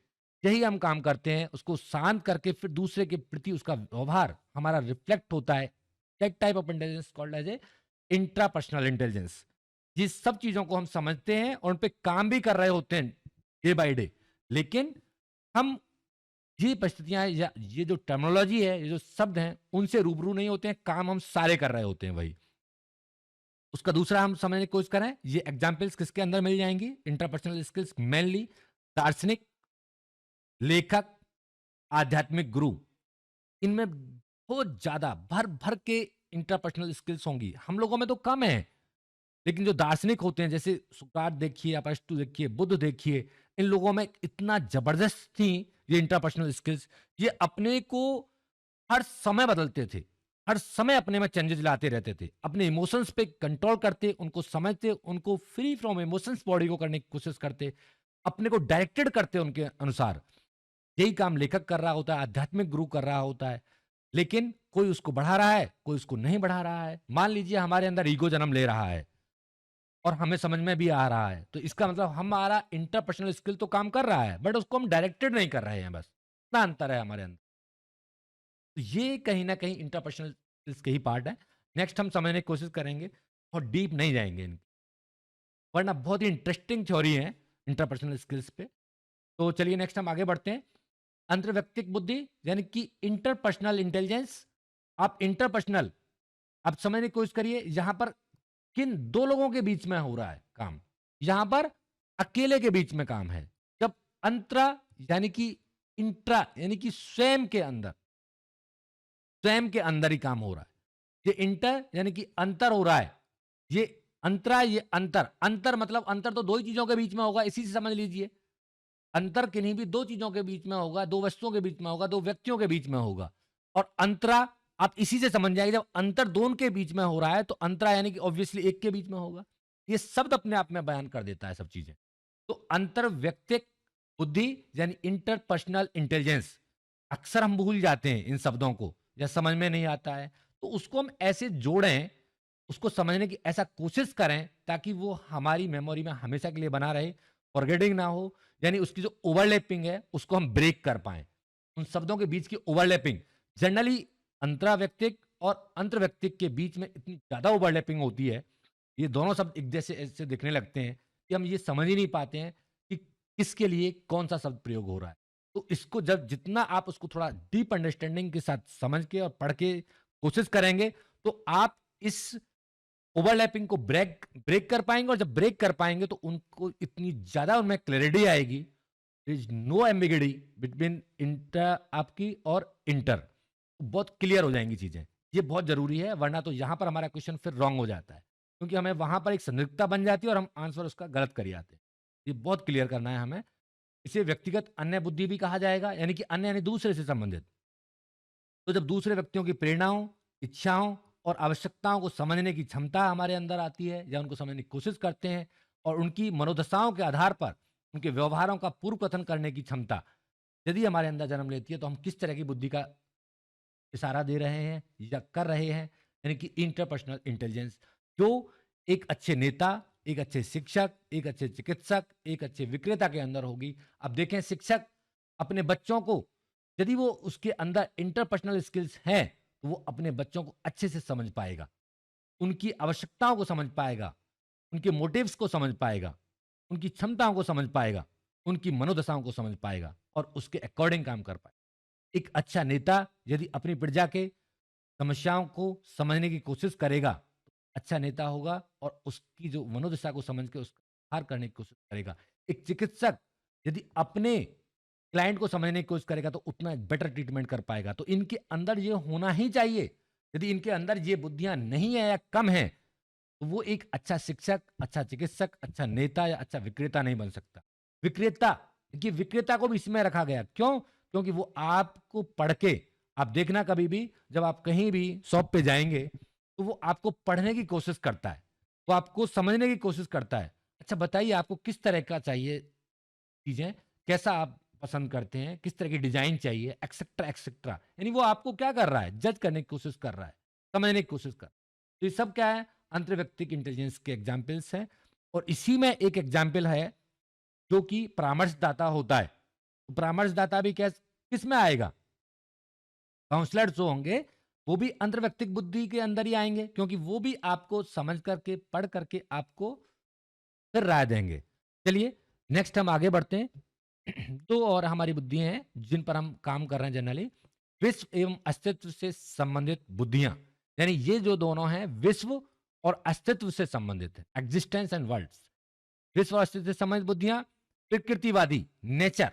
यही हम काम करते हैं, उसको शांत करके फिर दूसरे के प्रति उसका व्यवहार हमारा रिफ्लेक्ट होता है। That type of intelligence called as a intrapersonal intelligence. ये सब चीज़ों को हम समझते हैं और उन पे काम भी कर रहे होते हैं डे बाय डे। लेकिन हम ये परिस्थितियाँ या ये जो टर्मिनोलॉजी है, ये जो शब्द हैं, उनसे रूबरू नहीं होते हैं, काम हम सारे कर रहे होते हैं वही। उसका दूसरा हम समझने की कोशिश करें, ये एग्ज़ाम्पल्स किसके अंदर मिल जाएँगी? इंटरपर्सनल स्किल्स मेनली दार्शनिक, लेखक, आध्यात्मिक गुरु, इनमें बहुत ज़्यादा भर-भर के इंटरपर्सनल स्किल्स होंगी। हम लोगों में तो कम है। लेकिन जो दार्शनिक होते हैं, जैसे सुकरात देखिए, अरस्तू देखिए, बुद्ध देखिए, इन लोगों में इतना जबरदस्त थी ये इंटरपर्सनल स्किल्स। ये अपने को हर समय बदलते थे, हर समय अपने में चेंजेस लाते रहते थे, अपने इमोशंस पे कंट्रोल करते, उनको समझते, उनको फ्री फ्रॉम इमोशंस बॉडी को करने की कोशिश करते, अपने को डायरेक्टेड करते उनके अनुसार। यही काम लेखक कर रहा होता है, आध्यात्मिक गुरु कर रहा होता है। लेकिन कोई उसको बढ़ा रहा है, कोई उसको नहीं बढ़ा रहा है। मान लीजिए हमारे अंदर ईगो जन्म ले रहा है और हमें समझ में भी आ रहा है, तो इसका मतलब हमारा इंटरपर्सनल स्किल तो काम कर रहा है, बट उसको हम डायरेक्टेड नहीं कर रहे हैं बस। इतना अंतर है हमारे अंदर। तो ये कहीं न कहीं इंटरपर्सनल स्किल्स के ही पार्ट है। नेक्स्ट हम समझने की कोशिश करेंगे और डीप नहीं जाएँगे इनकी, वरना बहुत ही इंटरेस्टिंग थ्योरी है इंटरपर्सनल स्किल्स पे। तो चलिए नेक्स्ट हम आगे बढ़ते हैं। अंतर्व्यक्तिक बुद्धि यानी कि इंटरपर्सनल इंटेलिजेंस। आप इंटरपर्सनल, आप समझने की कोशिश करिए, यहाँ पर किन 2 लोगों के बीच में हो रहा है काम। यहाँ पर अकेले के बीच में काम है। जब अंतरा यानी कि इंट्रा यानी कि स्वयं के अंदर ही काम हो रहा है। ये इंटर यानी कि अंतर हो रहा है। ये अंतरा, ये अंतर। अंतर मतलब अंतर तो 2 ही चीज़ों के बीच में होगा, इसी से समझ लीजिए। अंतर किन्हीं भी 2 चीज़ों के बीच में होगा, 2 वस्तुओं के बीच में होगा, 2 व्यक्तियों के बीच में होगा। और अंतरा आप इसी से समझ जाएँगे, जब अंतर 2 के बीच में हो रहा है, तो अंतरा यानी कि ऑब्वियसली 1 के बीच में होगा। ये शब्द अपने आप में बयान कर देता है सब चीज़ें। तो अंतर्व्यक्तिक बुद्धि यानी इंटरपर्सनल इंटेलिजेंस, अक्सर हम भूल जाते हैं इन शब्दों को या समझ में नहीं आता है। तो उसको हम ऐसे जोड़ें, उसको समझने की ऐसा कोशिश करें ताकि वो हमारी मेमोरी में हमेशा के लिए बना रहे, फॉरगेटिंग ना हो। यानी उसकी जो ओवरलैपिंग है, उसको हम ब्रेक कर पाएँ। उन शब्दों के बीच की ओवरलैपिंग, जनरली अंतराव्यक्तिक और अंतर्व्यक्तिक के बीच में इतनी ज़्यादा ओवरलैपिंग होती है, ये दोनों शब्द एक जैसे ऐसे दिखने लगते हैं कि हम ये समझ ही नहीं पाते हैं कि किसके लिए कौन-सा शब्द प्रयोग हो रहा है। तो इसको जब जितना आप उसको थोड़ा डीप अंडरस्टैंडिंग के साथ समझ के और पढ़ के कोशिश करेंगे, तो आप इस ओवरलैपिंग को ब्रेक ब्रेक कर पाएँगे और जब ब्रेक कर पाएँगे तो उनको इतनी ज़्यादा उनमें क्लैरिटी आएगी is no ambiguity between inter आपकी और इंटर, बहुत क्लियर हो जाएंगी चीजें। ये बहुत जरूरी है, वरना तो यहाँ पर हमारा क्वेश्चन फिर रॉन्ग हो जाता है, क्योंकि हमें वहां पर एक संदिग्धता बन जाती है और हम आंसर उसका गलत कर आते हैं। ये बहुत क्लियर करना है हमें। इसे व्यक्तिगत अन्य बुद्धि भी कहा जाएगा, यानी कि अन्य यानी दूसरे से संबंधित। तो जब दूसरे व्यक्तियों की प्रेरणाओं, इच्छाओं और आवश्यकताओं को समझने की क्षमता हमारे अंदर आती है या उनको समझने की कोशिश करते हैं और उनकी मनोदशाओं के आधार पर उनके व्यवहारों का पूर्व कथन करने की क्षमता यदि हमारे अंदर जन्म लेती है, तो हम किस तरह की बुद्धि का इशारा दे रहे हैं या कर रहे हैं, यानी कि इंटरपर्सनल इंटेलिजेंस, जो एक अच्छे नेता, एक अच्छे शिक्षक, एक अच्छे चिकित्सक, एक अच्छे विक्रेता के अंदर होगी। अब देखें, शिक्षक अपने बच्चों को, यदि वो उसके अंदर इंटरपर्सनल स्किल्स हैं, तो वो अपने बच्चों को अच्छे से समझ पाएगा, उनकी आवश्यकताओं को समझ पाएगा, उनके मोटिव्स को समझ पाएगा, उनकी क्षमताओं को समझ पाएगा, उनकी मनोदशाओं को समझ पाएगा और उसके अकॉर्डिंग काम कर पाएगा। एक अच्छा नेता यदि अपनी प्रजा के समस्याओं को समझने की कोशिश करेगा, तो अच्छा नेता होगा और उसकी जो मनोदशा को समझ के उसका सुधार करने की कोशिश करेगा। एक चिकित्सक यदि अपने क्लाइंट को समझने की कोशिश करेगा, तो उतना बेटर ट्रीटमेंट कर पाएगा। तो इनके अंदर ये होना ही चाहिए। यदि इनके अंदर ये बुद्धियां नहीं है या कम है, तो वो एक अच्छा शिक्षक, अच्छा चिकित्सक, अच्छा नेता या अच्छा विक्रेता नहीं बन सकता। विक्रेता, देखिए विक्रेता को भी इसमें रखा गया, क्यों? क्योंकि वो आपको पढ़ के, आप देखना कभी भी जब आप कहीं भी शॉप पे जाएंगे, तो वो आपको पढ़ने की कोशिश करता है, वो आपको समझने की कोशिश करता है। अच्छा बताइए, आपको किस तरह का चाहिए चीजें, कैसा आप पसंद करते हैं, किस तरह की डिजाइन चाहिए, एक्सेट्रा एक्सेट्रा। यानी वो आपको क्या कर रहा है, जज करने की कोशिश कर रहा है, समझने की कोशिश कर रहा है। तो ये सब क्या है, अंतर्व्यक्तिक इंटेलिजेंस के एग्जाम्पल्स हैं। और इसी में एक एग्जाम्पल है जो कि परामर्शदाता होता है। तो परामर्शदाता भी किस में आएगा? काउंसलर जो होंगे वो भी अंतर्व्यक्तिक बुद्धि के अंदर ही आएंगे, क्योंकि वो भी आपको समझ करके, पढ़ करके आपको फिर राय देंगे। चलिए नेक्स्ट हम आगे बढ़ते हैं। दो और हमारी बुद्धियां हैं जिन पर हम काम कर रहे हैं जनरली, विश्व एवं अस्तित्व से संबंधित बुद्धियां। यानी ये जो दोनों हैं विश्व और अस्तित्व से संबंधित है, एग्जिस्टेंस एंड वर्ल्ड। विश्व और अस्तित्व से संबंधित बुद्धियां, प्रकृतिवादी, नेचर,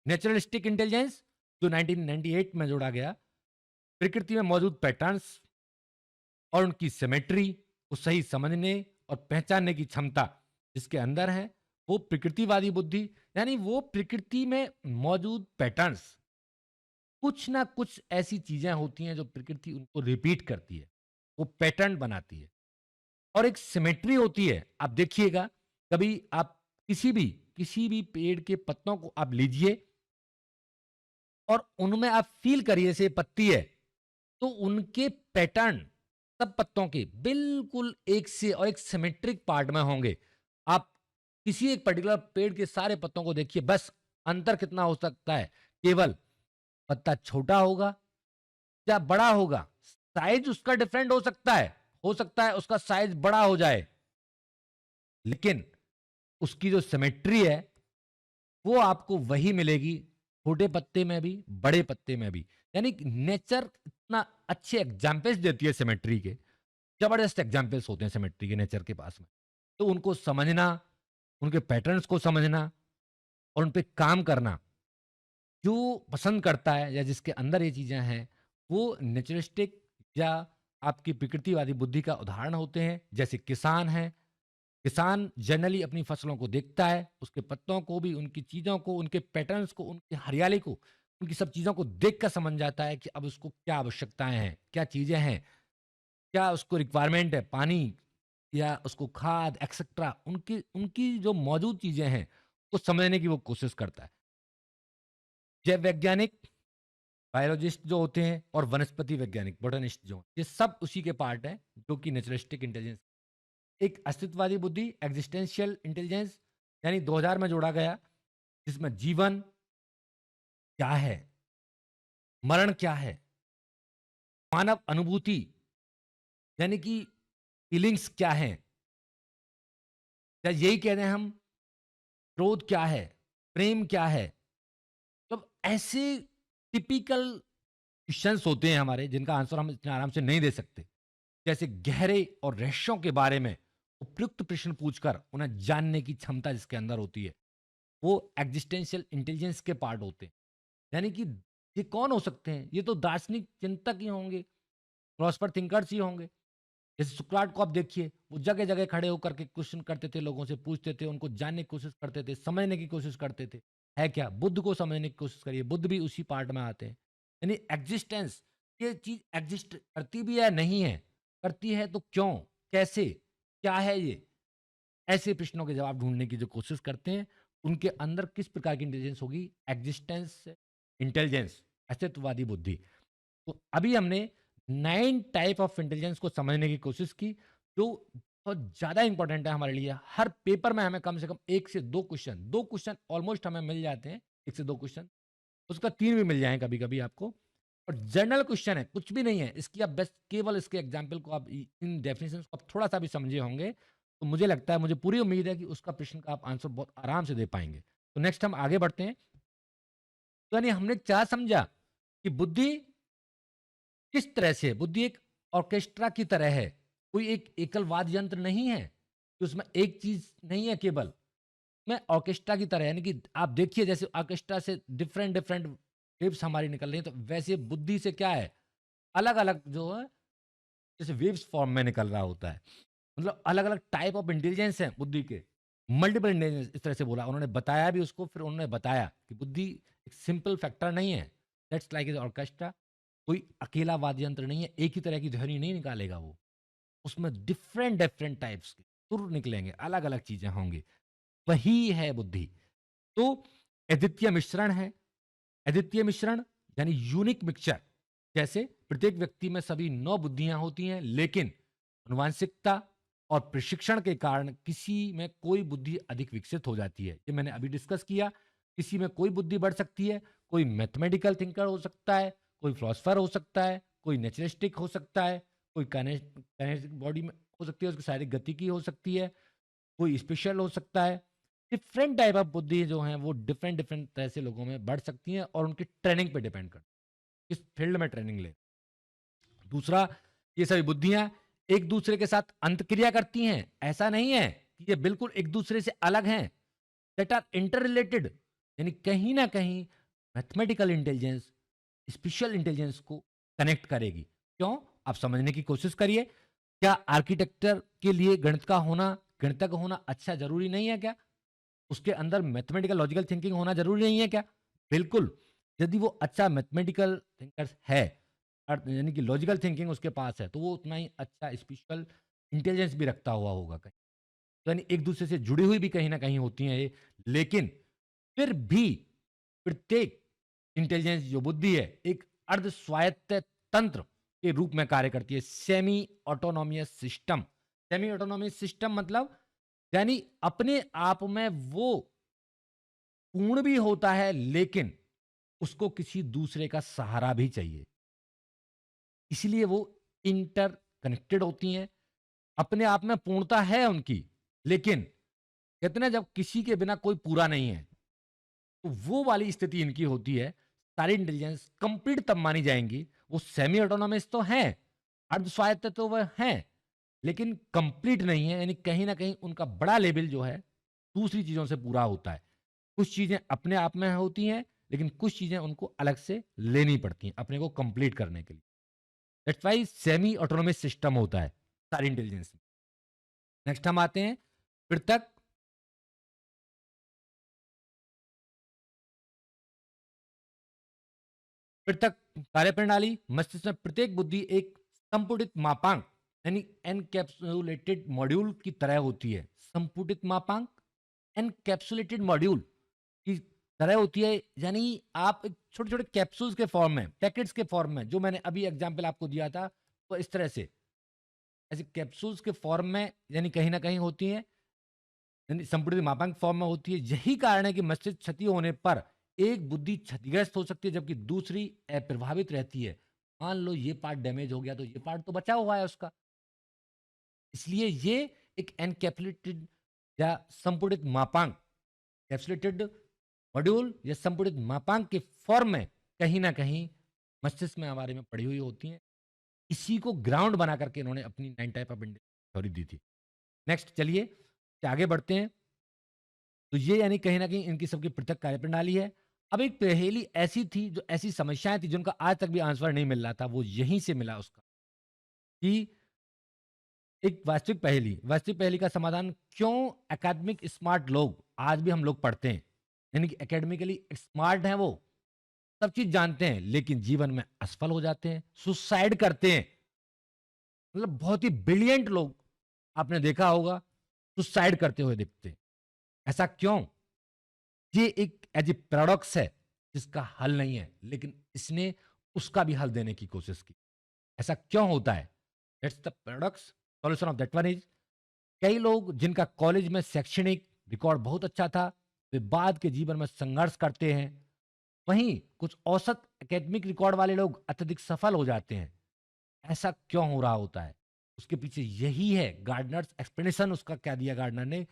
नेचुरलिस्टिक इंटेलिजेंस जो 1998 में जोड़ा गया, प्रकृति में मौजूद पैटर्न्स और उनकी सिमेट्री को सही समझने और पहचानने की क्षमता जिसके अंदर है, वो प्रकृतिवादी बुद्धि। यानी वो प्रकृति में मौजूद पैटर्न्स, कुछ ना कुछ ऐसी चीजें होती हैं जो प्रकृति उनको रिपीट करती है, वो पैटर्न बनाती है। और एक सिमेट्री होती है। आप देखिएगा, कभी आप किसी भी पेड़ के पत्तों को आप लीजिए और उनमें आप फील करिए, जैसे पत्ती है, तो उनके पैटर्न सब पत्तों के बिल्कुल एक से और एक सिमेट्रिक पार्ट में होंगे। आप किसी एक पर्टिकुलर पेड़ के सारे पत्तों को देखिए, बस अंतर कितना हो सकता है, केवल पत्ता छोटा होगा या बड़ा होगा, साइज उसका डिफरेंट हो सकता है उसका साइज बड़ा हो जाए, लेकिन उसकी जो सिमेट्री है वो आपको वही मिलेगी, छोटे पत्ते में भी, बड़े पत्ते में भी। यानी नेचर इतना अच्छे एग्जाम्पल्स देती है सिमेट्री के, जबरदस्त एग्जाम्पल्स होते हैं सिमेट्री के नेचर के पास में। तो उनको समझना, उनके पैटर्न्स को समझना और उन पे काम करना, जो पसंद करता है या जिसके अंदर ये चीजें हैं, वो नेचुरिस्टिक या आपकी प्रकृतिवादी बुद्धि का उदाहरण होते हैं। जैसे किसान है, किसान जनरली अपनी फसलों को देखता है, उसके पत्तों को भी, उनकी चीजों को, उनके पैटर्न्स को, उनकी हरियाली को, उनकी सब चीजों को देख कर समझ जाता है कि अब उसको क्या आवश्यकताएं हैं, क्या चीजें हैं, क्या उसको रिक्वायरमेंट है, पानी या उसको खाद एक्सेट्रा, उनकी उनकी जो मौजूद चीजें हैं वो समझने की वो कोशिश करता है। जैव वैज्ञानिक, बायोलॉजिस्ट जो होते हैं, और वनस्पति वैज्ञानिक, बोटनिस्ट जो हैं, ये सब उसी के पार्ट हैं जो कि नेचुरलिस्टिक इंटेलिजेंस। एक अस्तित्ववादी बुद्धि, एग्जिस्टेंशियल इंटेलिजेंस, यानी 2000 में जोड़ा गया, जिसमें जीवन क्या है, मरण क्या है, मानव अनुभूति यानी कि फीलिंग्स क्या है, या यही कह रहे हैं हम, क्रोध क्या है, प्रेम क्या है। तो ऐसे टिपिकल क्वेश्चंस होते हैं हमारे, जिनका आंसर हम इतने आराम से नहीं दे सकते। जैसे गहरे और रहस्यों के बारे में उपयुक्त प्रश्न पूछकर उन्हें जानने की क्षमता जिसके अंदर होती है, वो एग्जिस्टेंशियल इंटेलिजेंस के पार्ट होते हैं। यानी कि ये कौन हो सकते हैं? ये तो दार्शनिक चिंतक ही होंगे, फिलॉसफर थिंकर्स ही होंगे। जैसे सुकरात को आप देखिए, वो जगह-जगह खड़े होकर के क्वेश्चन करते थे, लोगों से पूछते थे, उनको जानने की कोशिश करते थे, समझने की कोशिश करते थे। है क्या? बुद्ध को समझने की कोशिश करिए, बुद्ध भी उसी पार्ट में आते हैं। यानी एग्जिस्टेंस, ये चीज़ एग्जिस्ट करती भी है, नहीं है? करती है तो क्यों? कैसे? क्या है ये? ऐसे प्रश्नों के जवाब ढूँढने की जो कोशिश करते हैं, उनके अंदर किस प्रकार की इंटेलिजेंस होगी? एग्जिस्टेंस इंटेलिजेंस, अस्तित्ववादी बुद्धि। तो अभी हमने 9 टाइप ऑफ इंटेलिजेंस को समझने की कोशिश की, जो बहुत ज़्यादा इंपॉर्टेंट है हमारे लिए। हर पेपर में हमें कम से कम 1 से 2 क्वेश्चन ऑलमोस्ट हमें मिल जाते हैं, 1 से 2 क्वेश्चन। उसका 3 भी मिल जाएँ कभी-कभी आपको। और जनरल क्वेश्चन है, कुछ भी नहीं है। इसकी आप बस केवल इसके एग्ज़ाम्पल को आप इन डेफिनिशंस को आप थोड़ा-सा भी समझे होंगे, तो मुझे लगता है, मुझे पूरी उम्मीद है कि उसका प्रश्न का आप आंसर बहुत आराम से दे पाएँगे। तो नेक्स्ट हम आगे बढ़ते हैं। तो यानी हमने क्या समझा कि बुद्धि किस तरह से है? बुद्धि एक ऑर्केस्ट्रा की तरह है। कोई एक एकल वाद्य यंत्र नहीं है, कि उसमें एक चीज़ नहीं है केवल। मैं ऑर्केस्ट्रा की तरह, यानी कि आप देखिए जैसे ऑर्केस्ट्रा से डिफरेंट-डिफरेंट वेव्स हमारी निकल रही हैं, तो वैसे बुद्धि से क्या है, अलग-अलग जो है, जैसे वेव्स फॉर्म में निकल रहा होता है। मतलब अलग-अलग टाइप ऑफ इंटेलिजेंस है बुद्धि के। मल्टीपल इंटेलिजेंस इस तरह से बोला। उन्होंने बताया भी उसको, फिर उन्होंने बताया कि बुद्धि एक सिंपल फैक्टर नहीं है। That's like an orchestra. कोई अकेला वाद्य यंत्र नहीं है, एक ही तरह की ध्वनि नहीं निकालेगा वो। उसमें डिफरेंट टाइप्स के सुर निकलेंगे, अलग-अलग चीज़ें होंगी। वही है बुद्धि। तो अद्वितीय मिश्रण है। अद्वितीय मिश्रण यानी यूनिक मिक्सचर। जैसे प्रत्येक व्यक्ति में सभी 9 बुद्धियाँ होती हैं, लेकिन आनुवांशिकता और प्रशिक्षण के कारण किसी में कोई बुद्धि अधिक विकसित हो जाती है। ये मैंने अभी डिस्कस किया। किसी में कोई बुद्धि बढ़ सकती है, कोई मैथमेटिकल थिंकर हो सकता है, कोई फिलॉसफर हो सकता है, कोई नेचरिस्टिक हो सकता है, कोई काइनेस्टिक बॉडी में हो सकती है, उसकी शारीरिक गतिकी हो सकती है, कोई स्पेशल हो सकता है। डिफरेंट टाइप ऑफ बुद्धि जो हैं वो डिफरेंट तरह से लोगों में बढ़ सकती हैं, और उनकी ट्रेनिंग पे डिपेंड करती है, किस फील्ड में ट्रेनिंग ले। दूसरा, ये सभी बुद्धियां एक दूसरे के साथ अंतक्रिया करती हैं। ऐसा नहीं है कि ये बिल्कुल एक दूसरे से अलग हैं। That are interrelated. यानी कहीं ना कहीं मैथमेटिकल इंटेलिजेंस स्पेशल इंटेलिजेंस को कनेक्ट करेगी। क्यों? आप समझने की कोशिश करिए। क्या आर्किटेक्चर के लिए गणितज्ञ होना अच्छा जरूरी नहीं है क्या? उसके अंदर मैथमेटिकल लॉजिकल थिंकिंग होना ज़रूरी नहीं है क्या? बिल्कुल। यदि वो अच्छा मैथमेटिकल थिंकर्स है, यानी कि लॉजिकल थिंकिंग उसके पास है, तो वो उतना ही अच्छा स्पिरिचुअल इंटेलिजेंस भी रखता हुआ होगा कहीं। तो यानी एक-दूसरे से जुड़ी हुई भी कहीं न कहीं होती हैं ये। लेकिन फिर भी प्रत्येक इंटेलिजेंस जो बुद्धि है, एक अर्ध स्वायत्त तंत्र के रूप में कार्य करती है। Semi autonomous system. Semi autonomous system मतलब यानी अपने आप में वो पूर्ण भी होता है, लेकिन उसको किसी दूसरे का सहारा भी चाहिए। इसलिए वो इंटर कनेक्टेड होती हैं। अपने आप में पूर्णता है उनकी, लेकिन कहते हैं ना, जब किसी के बिना कोई पूरा नहीं है, तो वो वाली स्थिति इनकी होती है। सारी इंटेलिजेंस कंप्लीट तब मानी जाएंगी। वो सेमी ऑटोनॉमस तो हैं, अर्ध स्वायत्त तो वह हैं, लेकिन कंप्लीट नहीं है। यानी कहीं ना कहीं उनका बड़ा लेवल जो है दूसरी चीजों से पूरा होता है। कुछ चीजें अपने आप में होती हैं, लेकिन कुछ चीजें उनको अलग से लेनी पड़ती हैं अपने को कंप्लीट करने के लिए। That's why semi autonomous system होता है सारी इंटेलिजेंस में। नेक्स्ट हम आते हैं पृथक पृथक कार्यप्रणाली। मस्तिष्क में प्रत्येक बुद्धि एक संपुटित मापांक यानी एनकैप्सुलेटेड मॉड्यूल की तरह होती है। संपुटित मापांक एनकैप्सुलेटेड मॉड्यूल की तरह होती है। यानी आप छोटे छोटे कैप्सूल्स के फॉर्म में, पैकेट्स के फॉर्म में, जो मैंने अभी एग्जांपल आपको दिया था, तो इस तरह से ऐसे कैप्सूल्स के फॉर्म में यानी कहीं ना कहीं होती हैं, यानी संपूर्ण मापांक फॉर्म में होती है। यही कारण है कि मस्तिष्क क्षति होने पर एक बुद्धि क्षतिग्रस्त हो सकती है, जबकि दूसरी अप्रभावित रहती है। मान लो ये पार्ट डैमेज हो गया, तो ये पार्ट तो बचा हुआ है उसका। इसलिए ये एक एनकैप्सुलेटेड या संपूर्णित मापांक, कैप्सुलेटेड मॉड्यूल या संपूर्णित मापांक के फॉर्म में कहीं ना कहीं मस्तिष्क में हमारे में पड़ी हुई होती हैं। इसी को ग्राउंड बना करके इन्होंने अपनी 9 टाइप ऑफ थ्योरी दी थी। नेक्स्ट चलिए आगे बढ़ते हैं। तो ये यानी कहीं न कहीं इनकी सबकी पृथक कार्यप्रणाली है। अब एक पहेली ऐसी थी, जो ऐसी समस्याएँ थी जिनका आज तक भी आंसर नहीं मिल रहा था, वो यहीं से मिला उसका, कि एक वास्तविक पहेली का समाधान क्यों एकेडमिक स्मार्ट लोग आज भी हम लोग पढ़ते हैं। यानी कि एकेडमिकली स्मार्ट हैं वो, सब चीज़ जानते हैं, लेकिन जीवन में असफल हो जाते हैं, सुसाइड करते हैं। मतलब बहुत ही ब्रिलियंट लोग आपने देखा होगा, सुसाइड करते हुए दिखते हैं। ऐसा क्यों? ये एक एज ए पैराडॉक्स है, जिसका हल नहीं है, लेकिन इसने उसका भी हल देने की कोशिश की। ऐसा क्यों होता है? That's the paradox. Solution of that one is, कई लोग जिनका कॉलेज में शैक्षणिक रिकॉर्ड बहुत अच्छा था, वे बाद के जीवन में संघर्ष करते हैं। वहीं कुछ औसत एकेडमिक रिकॉर्ड वाले लोग अत्यधिक सफल हो जाते हैं। ऐसा क्यों हो रहा होता है? उसके पीछे यही है गार्डनर्स एक्सप्लेनेशन। उसका क्या दिया गार्डनर ने,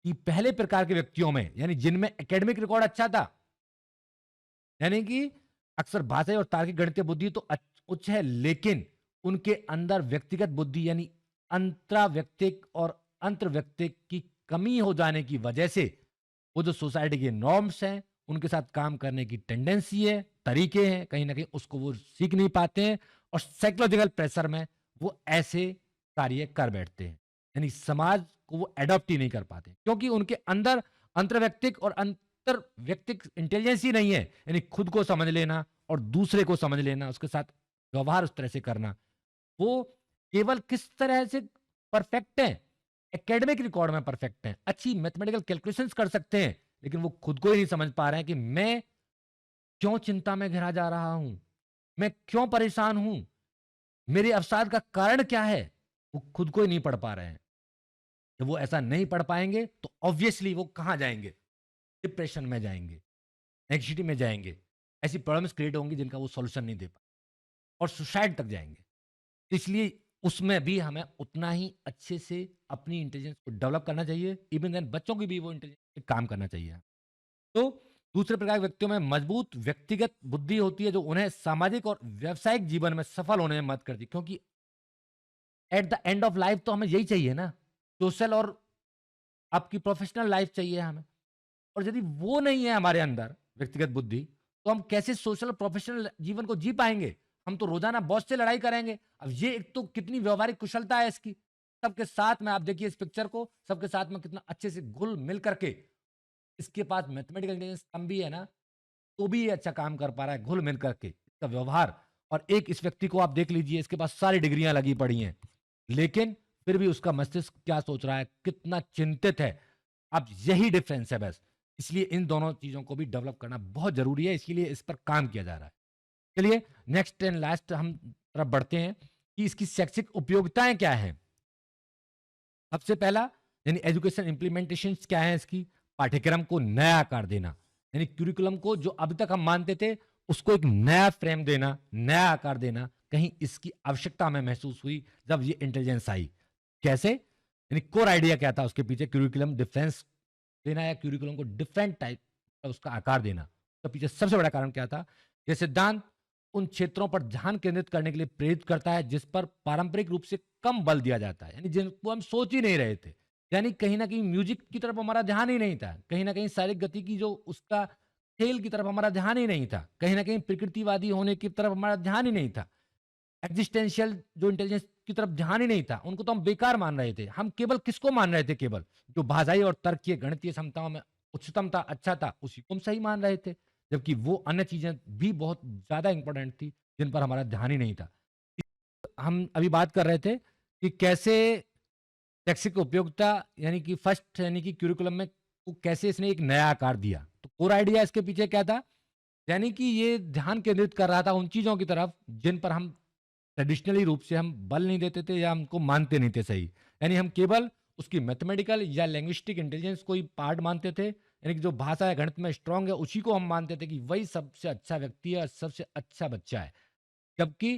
कि पहले प्रकार के व्यक्तियों में, यानी जिनमें एकेडमिक रिकॉर्ड अच्छा था, यानी कि अक्सर भाषाई और तार्किक गणितीय बुद्धि तो उच्च है, लेकिन उनके अंदर व्यक्तिगत बुद्धि यानी अंतराव्यक्तिक और अंतर्व्यक्तिक की कमी हो जाने की वजह से, वो जो सोसाइटी के नॉर्म्स हैं, उनके साथ काम करने की टेंडेंसी है, तरीके हैं, कहीं ना कहीं उसको वो सीख नहीं पाते हैं, और साइकोलॉजिकल प्रेशर में वो ऐसे कार्य कर बैठते हैं। यानी समाज को वो एडॉप्ट ही नहीं कर पाते, क्योंकि उनके अंदर अंतर्व्यक्तिक और अंतर व्यक्तिक इंटेलिजेंस ही नहीं है। यानी खुद को समझ लेना और दूसरे को समझ लेना, उसके साथ व्यवहार उस तरह से करना, वो केवल किस तरह से परफेक्ट है, एकेडमिक रिकॉर्ड में परफेक्ट है, अच्छी मैथमेटिकल कैलकुलेशंस कर सकते हैं, लेकिन वो खुद को ही नहीं समझ पा रहे हैं कि मैं क्यों चिंता में घिरा जा रहा हूं, मैं क्यों परेशान हूं, मेरे अवसाद का कारण क्या है। वो खुद को ही नहीं पढ़ पा रहे हैं। जब वो ऐसा नहीं पढ़ पाएंगे तो ऑब्वियसली वो कहां जाएंगे? डिप्रेशन में जाएंगे, एंग्जायटी में जाएंगे, ऐसी प्रॉब्लम्स क्रिएट होंगी जिनका वो सॉल्यूशन नहीं दे पाए, और सुसाइड तक जाएंगे। इसलिए उसमें भी हमें उतना ही अच्छे से अपनी इंटेलिजेंस को डेवलप करना चाहिए। इवन देन बच्चों की भी वो इंटेलिजेंस पे काम करना चाहिए। तो दूसरे प्रकार के व्यक्तियों में मजबूत व्यक्तिगत बुद्धि होती है, जो उन्हें सामाजिक और व्यावसायिक जीवन में सफल होने में मदद करती है, क्योंकि at the end of life तो हमें यही चाहिए ना, सोशल और आपकी प्रोफेशनल लाइफ चाहिए हमें। और यदि वो नहीं है हमारे अंदर व्यक्तिगत बुद्धि, तो हम कैसे सोशल और प्रोफेशनल जीवन को जी पाएंगे? हम तो रोजाना बॉस से लड़ाई करेंगे। अब ये एक तो कितनी व्यवहारिक कुशलता है इसकी, सबके साथ में आप देखिए इस पिक्चर को, सबके साथ में कितना अच्छे से घुल मिल करके, इसके पास मैथमेटिकल इंटेलिजेंस कम भी है ना, तो भी ये अच्छा काम कर पा रहा है घुल मिल करके, इसका व्यवहार। और एक इस व्यक्ति को आप देख लीजिए, इसके पास सारी डिग्रियां लगी पड़ी हैं, लेकिन फिर भी उसका मस्तिष्क क्या सोच रहा है, कितना चिंतित है। अब यही डिफरेंस है बस। इसलिए इन दोनों चीजों को भी डेवलप करना बहुत जरूरी है, इसीलिए इस पर काम किया जा रहा है। चलिए नेक्स्ट एंड लास्ट हम तरफ बढ़ते हैं कि इसकी शैक्षिक उपयोगिताएं क्या हैं। सबसे पहला, यानी एजुकेशन इंप्लीमेंटेशन क्या है इसकी, पाठ्यक्रम को नया आकार देना, यानी क्यूरिकुलम को जो अब तक हम मानते थे, उसको एक नया फ्रेम देना, नया आकार देना। कहीं इसकी आवश्यकता हमें महसूस हुई जब ये इंटेलिजेंस आई। कैसे? यानी कोर आइडिया क्या था उसके पीछे, क्यूरिकुलम डिफरेंस देना या क्यूरिकुलम को डिफरेंट टाइप का उसका आकार देना, तो पीछे सबसे बड़ा कारण क्या था? यह सिद्धांत उन क्षेत्रों पर ध्यान केंद्रित करने के लिए प्रेरित करता है जिस पर पारंपरिक रूप से कम बल दिया जाता है, यानी जिनको हम सोच ही नहीं रहे थे। यानी कहीं ना कहीं म्यूजिक की तरफ हमारा ध्यान ही नहीं था, कहीं ना कहीं शारीरिक गति की जो उसका खेल की तरफ हमारा ध्यान ही नहीं था, कहीं ना कहीं प्रकृतिवादी होने की तरफ हमारा ध्यान ही नहीं था, एग्जिस्टेंशियल जो इंटेलिजेंस की तरफ ध्यान ही नहीं था। उनको तो हम बेकार मान रहे थे। हम केवल किसको मान रहे थे? केवल जो भाषाई और तर्कीय गणितीय क्षमताओं में उच्चतम था, अच्छा था, उसी को हम सही मान रहे थे, जबकि वो अन्य चीजें भी बहुत ज्यादा इंपॉर्टेंट थी जिन पर हमारा ध्यान ही नहीं था। हम अभी बात कर रहे थे कि कैसे शैक्षिक उपयोगिता, यानी कि फर्स्ट, यानी कि क्यूरिकुलम में को कैसे इसने एक नया आकार दिया। तो कोर आइडिया इसके पीछे क्या था? यानी कि ये ध्यान केंद्रित कर रहा था उन चीजों की तरफ जिन पर हम ट्रेडिशनली रूप से हम बल नहीं देते थे या हमको मानते नहीं थे सही। यानी हम केवल उसकी मैथमेटिकल या लैंग्विस्टिक इंटेलिजेंस को ही पार्ट मानते थे, यानी कि जो भाषा है गणित में स्ट्रांग है, उसी को हम मानते थे कि वही सबसे अच्छा व्यक्ति है और सबसे अच्छा बच्चा है। जबकि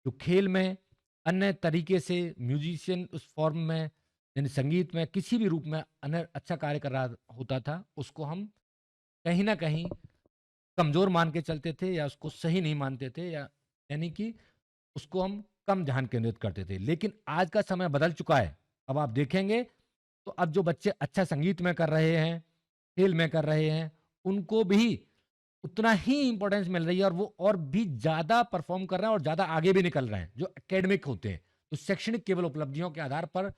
जो खेल में अन्य तरीके से म्यूजिशियन उस फॉर्म में, यानी संगीत में किसी भी रूप में अन्य अच्छा कार्य कर रहा होता था, उसको हम कहीं ना कहीं कमजोर मान के चलते थे या उसको सही नहीं मानते थे, या यानी कि उसको हम कम ध्यान केंद्रित करते थे। लेकिन आज का समय बदल चुका है। अब आप देखेंगे तो अब जो बच्चे अच्छा संगीत में कर रहे हैं, खेल में कर रहे हैं, उनको भी उतना ही इम्पोर्टेंस मिल रही है और वो और भी ज़्यादा परफ़ॉर्म कर रहे हैं और ज़्यादा आगे भी निकल रहे हैं, जो एकेडमिक होते हैं। तो शैक्षणिक केवल उपलब्धियों के आधार पर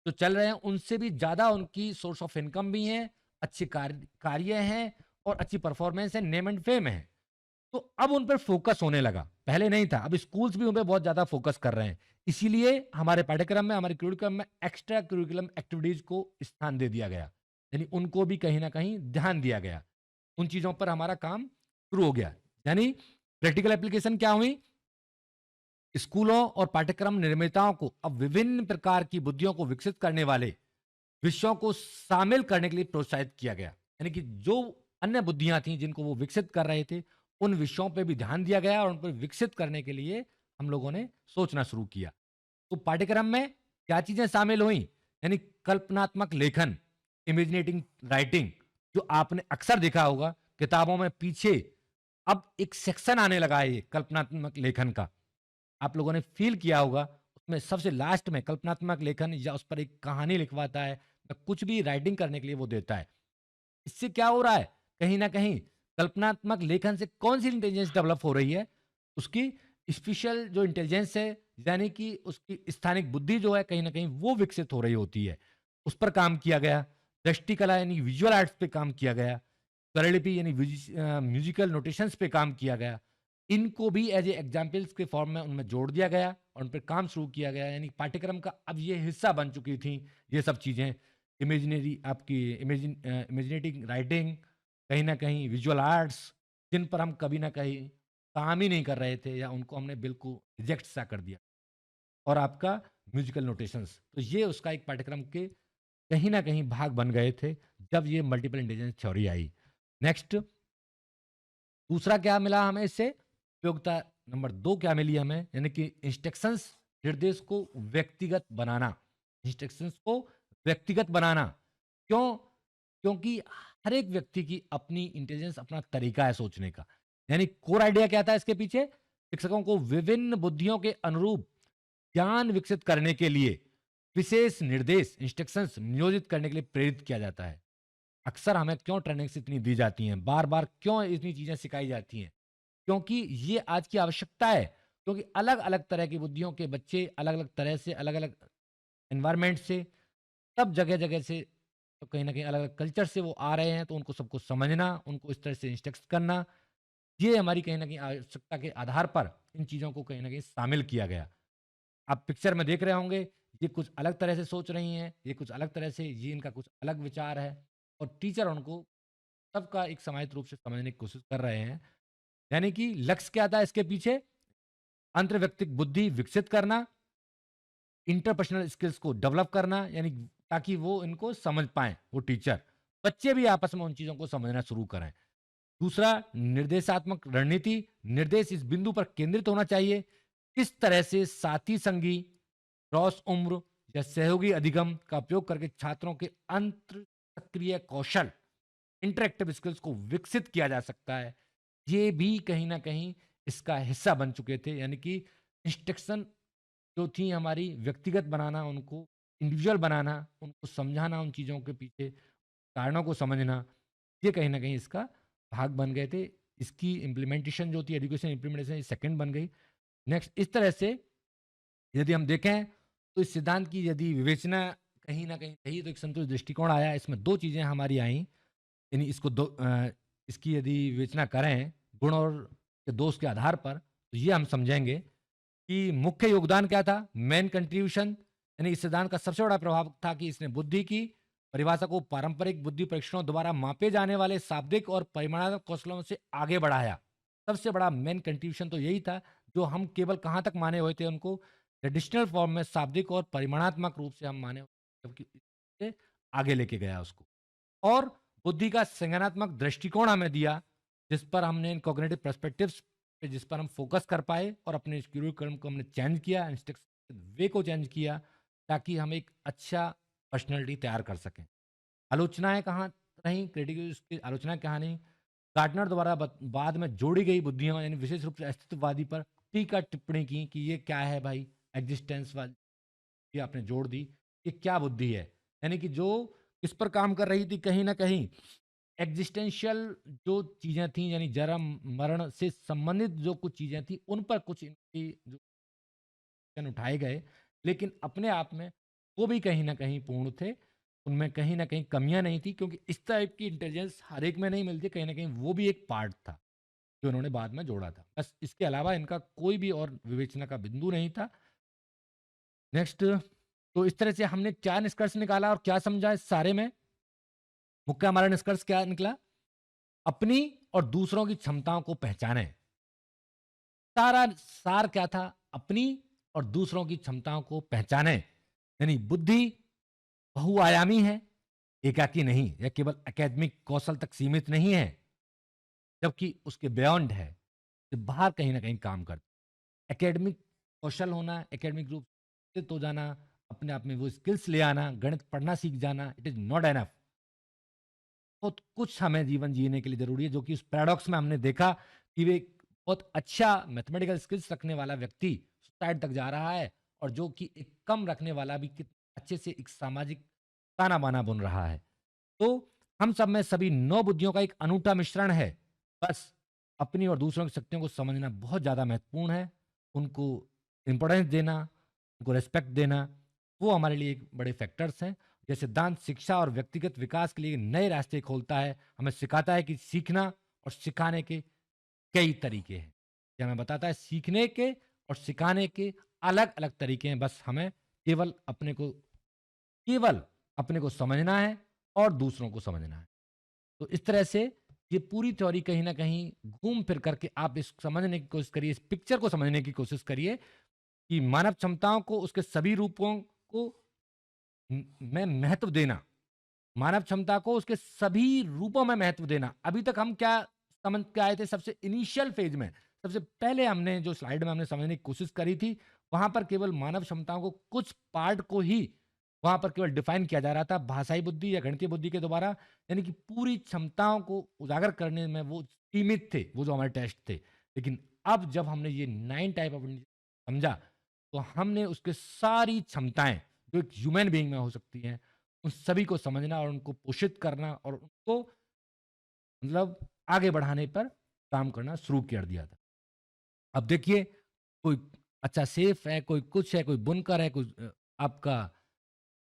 जो चल रहे हैं, उनसे भी ज़्यादा उनकी सोर्स ऑफ इनकम भी है, अच्छे कार्य हैं और अच्छी परफ़ॉर्मेंस है, नेम एंड फेम है। तो अब उन पे फ़ोकस होने लगा, पहले नहीं था। अब स्कूल्स भी उन पे बहुत ज़्यादा फ़ोकस कर रहे हैं। इसीलिए हमारे पाठ्यक्रम में, हमारे करिकुलम में एक्स्ट्रा करिकुलम एक्टिविटीज़ को स्थान दे दिया गया। यानी उनको भी कहीं न कहीं ध्यान दिया गया। उन चीज़ों पर हमारा काम शुरू हो गया। यानी प्रैक्टिकल एप्लीकेशन क्या हुई? स्कूलों और पाठ्यक्रम निर्माताओं को अब विभिन्न प्रकार की बुद्धियों को विकसित करने वाले विषयों को शामिल करने के लिए प्रोत्साहित किया गया। यानी कि जो अन्य बुद्धियां थीं जिनको वो विकसित कर रहे थे, उन विषयों पे भी ध्यान दिया गया और उन पर विकसित करने के लिए हम लोगों ने सोचना शुरू किया। तो पाठ्यक्रम में क्या चीजें शामिल हुई? यानी कल्पनात्मक लेखन, इमेजिनेटिंग राइटिंग, जो आपने अक्सर देखा होगा किताबों में पीछे अब एक सेक्शन आने लगा है ये कल्पनात्मक लेखन का। आप लोगों ने फ़ील किया होगा, उसमें सबसे लास्ट में कल्पनात्मक लेखन या उस पर एक कहानी लिखवाता है या कुछ भी राइटिंग करने के लिए वो देता है। इससे क्या हो रहा है? कहीं न कहीं कल्पनात्मक लेखन से कौन-सी इंटेलिजेंस डेवलप हो रही है? उसकी स्पेशल जो इंटेलिजेंस है, यानी कि उसकी स्थानिक बुद्धि जो है कहीं न कहीं वो विकसित हो रही होती है। उस पर काम किया गया। दृष्टिकला यानी विजुअल आर्ट्स पे काम किया गया। स्वरलिपि यानी म्यूज़िकल नोटेशंस पे काम किया गया। इनको भी एज़ ए एग्ज़ाम्पल्स के फॉर्म में उनमें जोड़ दिया गया और उन पे काम शुरू किया गया। यानी पाठ्यक्रम का अब ये हिस्सा बन चुकी थी ये सब चीज़ें। इमेजिनेटिंग राइटिंग, कहीं न कहीं विजुअल आर्ट्स, जिन पर हम कभी न कहीं काम ही नहीं कर रहे थे या उनको हमने बिल्कुल रिजेक्ट सा कर दिया। और आपका म्यूज़िकल नोटेशंस, तो ये उसका एक पाठ्यक्रम के कहीं न कहीं भाग बन गए थे, जब ये मल्टीपल इंटेलिजेंस थ्योरी आई। नेक्स्ट, दूसरा क्या मिला हमें इससे? उपयोगिता नंबर 2 क्या मिली हमें? यानी कि इंस्ट्रक्शंस, निर्देश को व्यक्तिगत बनाना। इंस्ट्रक्शंस को व्यक्तिगत बनाना। क्यों? क्योंकि हर एक व्यक्ति की अपनी इंटेलिजेंस, अपना तरीका है सोचने का। यानी कोर आइडिया क्या था इसके पीछे? शिक्षकों को विभिन्न बुद्धियों के अनुरूप ज्ञान विकसित करने के लिए विशेष निर्देश, इंस्ट्रक्शंस नियोजित करने के लिए प्रेरित किया जाता है। अक्सर हमें क्यों ट्रेनिंग्स इतनी दी जाती हैं? बार-बार क्यों इतनी चीज़ें सिखाई जाती हैं? क्योंकि ये आज की आवश्यकता है। क्योंकि अलग-अलग तरह की बुद्धियों के बच्चे अलग-अलग तरह से, अलग-अलग एनवायरनमेंट से, सब जगह-जगह से, तो कहीं न कहीं अलग-अलग कल्चर से वो आ रहे हैं, तो उनको सबको समझना, उनको इस तरह से इंस्ट्रक्ट करना, ये हमारी कहीं न कहीं आवश्यकता के आधार पर इन चीज़ों को कहीं न कहीं शामिल किया गया। आप पिक्चर में देख रहे होंगे, ये कुछ अलग तरह से सोच रही हैं, ये कुछ अलग तरह से, ये इनका कुछ अलग विचार है और टीचर उनको सबका एक समाहित रूप से समझने की कोशिश कर रहे हैं। यानी कि लक्ष्य क्या था इसके पीछे? अंतर्व्यक्तिक बुद्धि विकसित करना, इंटरपर्सनल स्किल्स को डेवलप करना, यानी ताकि वो इनको समझ पाएँ, वो टीचर। बच्चे भी आपस में उन चीज़ों को समझना शुरू करें। दूसरा, निर्देशात्मक रणनीति, निर्देश इस बिंदु पर केंद्रित होना चाहिए, किस तरह से साथी संगी, क्रॉस उम्र या सहयोगी अधिगम का उपयोग करके छात्रों के अंतर सक्रिय कौशल, इंटरैक्टिव स्किल्स को विकसित किया जा सकता है। ये भी कहीं न कहीं इसका हिस्सा बन चुके थे। यानी कि इंस्ट्रक्शन जो थी हमारी व्यक्तिगत बनाना, उनको इंडिविजुअल बनाना, उनको समझाना, उन चीज़ों के पीछे कारणों को समझना, ये कहीं न कहीं इसका भाग बन गए थे। इसकी इम्प्लीमेंटेशन जो थी, एजुकेशन इम्प्लीमेंटेशन, ये सेकंड बन गई। नेक्स्ट, इस तरह से यदि हम देखें तो इस सिद्धांत की यदि विवेचना कहीं न कहीं रही, तो एक संतुलित दृष्टिकोण आया। इसमें 2 चीज़ें हमारी आईं, यानी इसकी यदि विवेचना करें गुण और दोष के आधार पर, तो ये हम समझेंगे कि मुख्य योगदान क्या था? मेन कंट्रीब्यूशन, यानी इस सिद्धांत का सबसे बड़ा प्रभाव था कि इसने बुद्धि की परिभाषा को पारंपरिक बुद्धि परीक्षणों द्वारा मापे जाने वाले शाब्दिक और परिमाणात्मक कौशलों से आगे बढ़ाया। सबसे बड़ा मेन कंट्रीब्यूशन तो यही था, जो हम केवल कहाँ तक माने हुए थे उनको ट्रेडिशनल फॉर्म में शाब्दिक और परिमाणात्मक रूप से हम माने, जबकि इससे आगे लेके गया उसको। और बुद्धि का संज्ञानात्मक दृष्टिकोण हमें दिया, जिस पर हमने कॉग्निटिव पर्सपेक्टिव्स पे, जिस पर हम फोकस कर पाए और अपने करिकुलम को हमने चेंज किया, इंस्ट्रक्शन वे को चेंज किया, ताकि हम एक अच्छा पर्सनैलिटी तैयार कर सकें। आलोचनाएँ कहाँ रहीं? क्रिटिकल की आलोचना कहाँ नहीं? गार्टनर द्वारा बाद में जोड़ी गई बुद्धियाँ, यानी विशेष रूप से अस्तित्ववादी पर टीका टिप्पणी की कि ये क्या है भाई, एग्जिस्टेंस वाली, ये आपने जोड़ दी, ये क्या बुद्धि है? यानी कि जो इस पर काम कर रही थी कहीं न कहीं एग्जिस्टेंशियल जो चीज़ें थी, यानी जन्म मरण से संबंधित जो कुछ चीज़ें थी, उन पर कुछ इनकी जो एक्शन उठाए गए, लेकिन अपने आप में वो भी कहीं न कहीं पूर्ण थे। उनमें कहीं न कहीं कमियाँ नहीं थी, क्योंकि इस टाइप की इंटेलिजेंस हर एक में नहीं मिलती, कहीं न कहीं वो भी एक पार्ट था, जो उन्होंने बाद में जोड़ा था। बस इसके अलावा इनका कोई भी और विवेचना का बिंदु नहीं था। नेक्स्ट, तो इस तरह से हमने क्या निष्कर्ष निकाला और क्या समझा इस सारे में? मुख्य हमारा निष्कर्ष क्या निकला? अपनी और दूसरों की क्षमताओं को पहचानें। सारा सार क्या था? अपनी और दूसरों की क्षमताओं को पहचानें। यानी बुद्धि बहुआयामी है, एकाकी नहीं। यह केवल एकेडमिक कौशल तक सीमित नहीं है, जबकि उसके बियॉन्ड है, ये बाहर कहीं न कहीं काम करती है। एकेडमिक कौशल होना, एकेडमिक रूप से हो जाना, अपने आप में वो स्किल्स ले आना, गणित पढ़ना सीख जाना, इट इज़ नॉट एनफ। बहुत कुछ हमें जीवन जीने के लिए ज़रूरी है, जो कि उस पैराडॉक्स में हमने देखा कि वे बहुत अच्छा मैथमेटिकल स्किल्स रखने वाला व्यक्ति सुसाइड तक जा रहा है, और जो कि एक कम रखने वाला भी कितने अच्छे से एक सामाजिक ताना-बाना बुन रहा है। तो हम सब में सभी 9 बुद्धियों का एक अनूठा मिश्रण है। बस अपनी और दूसरों की शक्तियों को समझना बहुत ज़्यादा महत्वपूर्ण है। उनको इम्पोर्टेंस देना, उनको रिस्पेक्ट देना, वो हमारे लिए एक बड़े फैक्टर्स हैं। ये सिद्धांत शिक्षा और व्यक्तिगत विकास के लिए नए रास्ते खोलता है। हमें सिखाता है कि सीखना और सिखाने के कई तरीके हैं। ये हमें बताता है सीखने के और सिखाने के अलग-अलग तरीके हैं। बस हमें केवल अपने को समझना है और दूसरों को समझना है। तो इस तरह से ये पूरी थ्योरी कहीं न कहीं घूम फिर करके आप इस समझने की कोशिश करिए, इस पिक्चर को समझने की कोशिश करिए कि मानव क्षमताओं को उसके सभी रूपों को में महत्व देना, मानव क्षमता को उसके सभी रूपों में महत्व देना। अभी तक हम क्या समझ के आए थे सबसे इनिशियल फेज में, सबसे पहले हमने जो स्लाइड में हमने समझने की कोशिश करी थी, वहाँ पर केवल मानव क्षमताओं को कुछ पार्ट को ही वहाँ पर केवल डिफाइन किया जा रहा था भाषाई बुद्धि या गणितीय बुद्धि के द्वारा, यानी कि पूरी क्षमताओं को उजागर करने में वो सीमित थे, वो जो हमारे टेस्ट थे। लेकिन अब जब हमने ये 9 टाइप ऑफ समझा, तो हमने उसके सारी क्षमताएँ, जो एक ह्यूमन बीइंग में हो सकती हैं, उन सभी को समझना और उनको पोषित करना और उनको मतलब आगे बढ़ाने पर काम करना शुरू कर दिया था। अब देखिए, कोई अच्छा शेफ़ है, कोई कुछ है, कोई बुनकर है, कोई आपका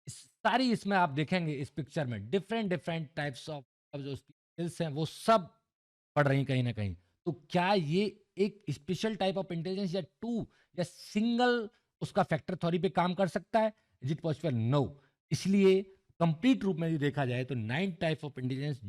इस सारी इसमें आप देखेंगे इस पिक्चर में डिफरेंट डिफरेंट टाइप्स ऑफ जो स्किल्स हैं, वो सब पड़ रही कहीं न कहीं। तो क्या ये एक स्पेशल टाइप ऑफ इंटेलिजेंस या 2 या सिंगल उसका फैक्टर थ्योरी पे काम कर सकता है? Is it possible? नो। इसलिए कंप्लीट रूप में यदि देखा जाए तो 9 टाइप ऑफ इंटेलिजेंस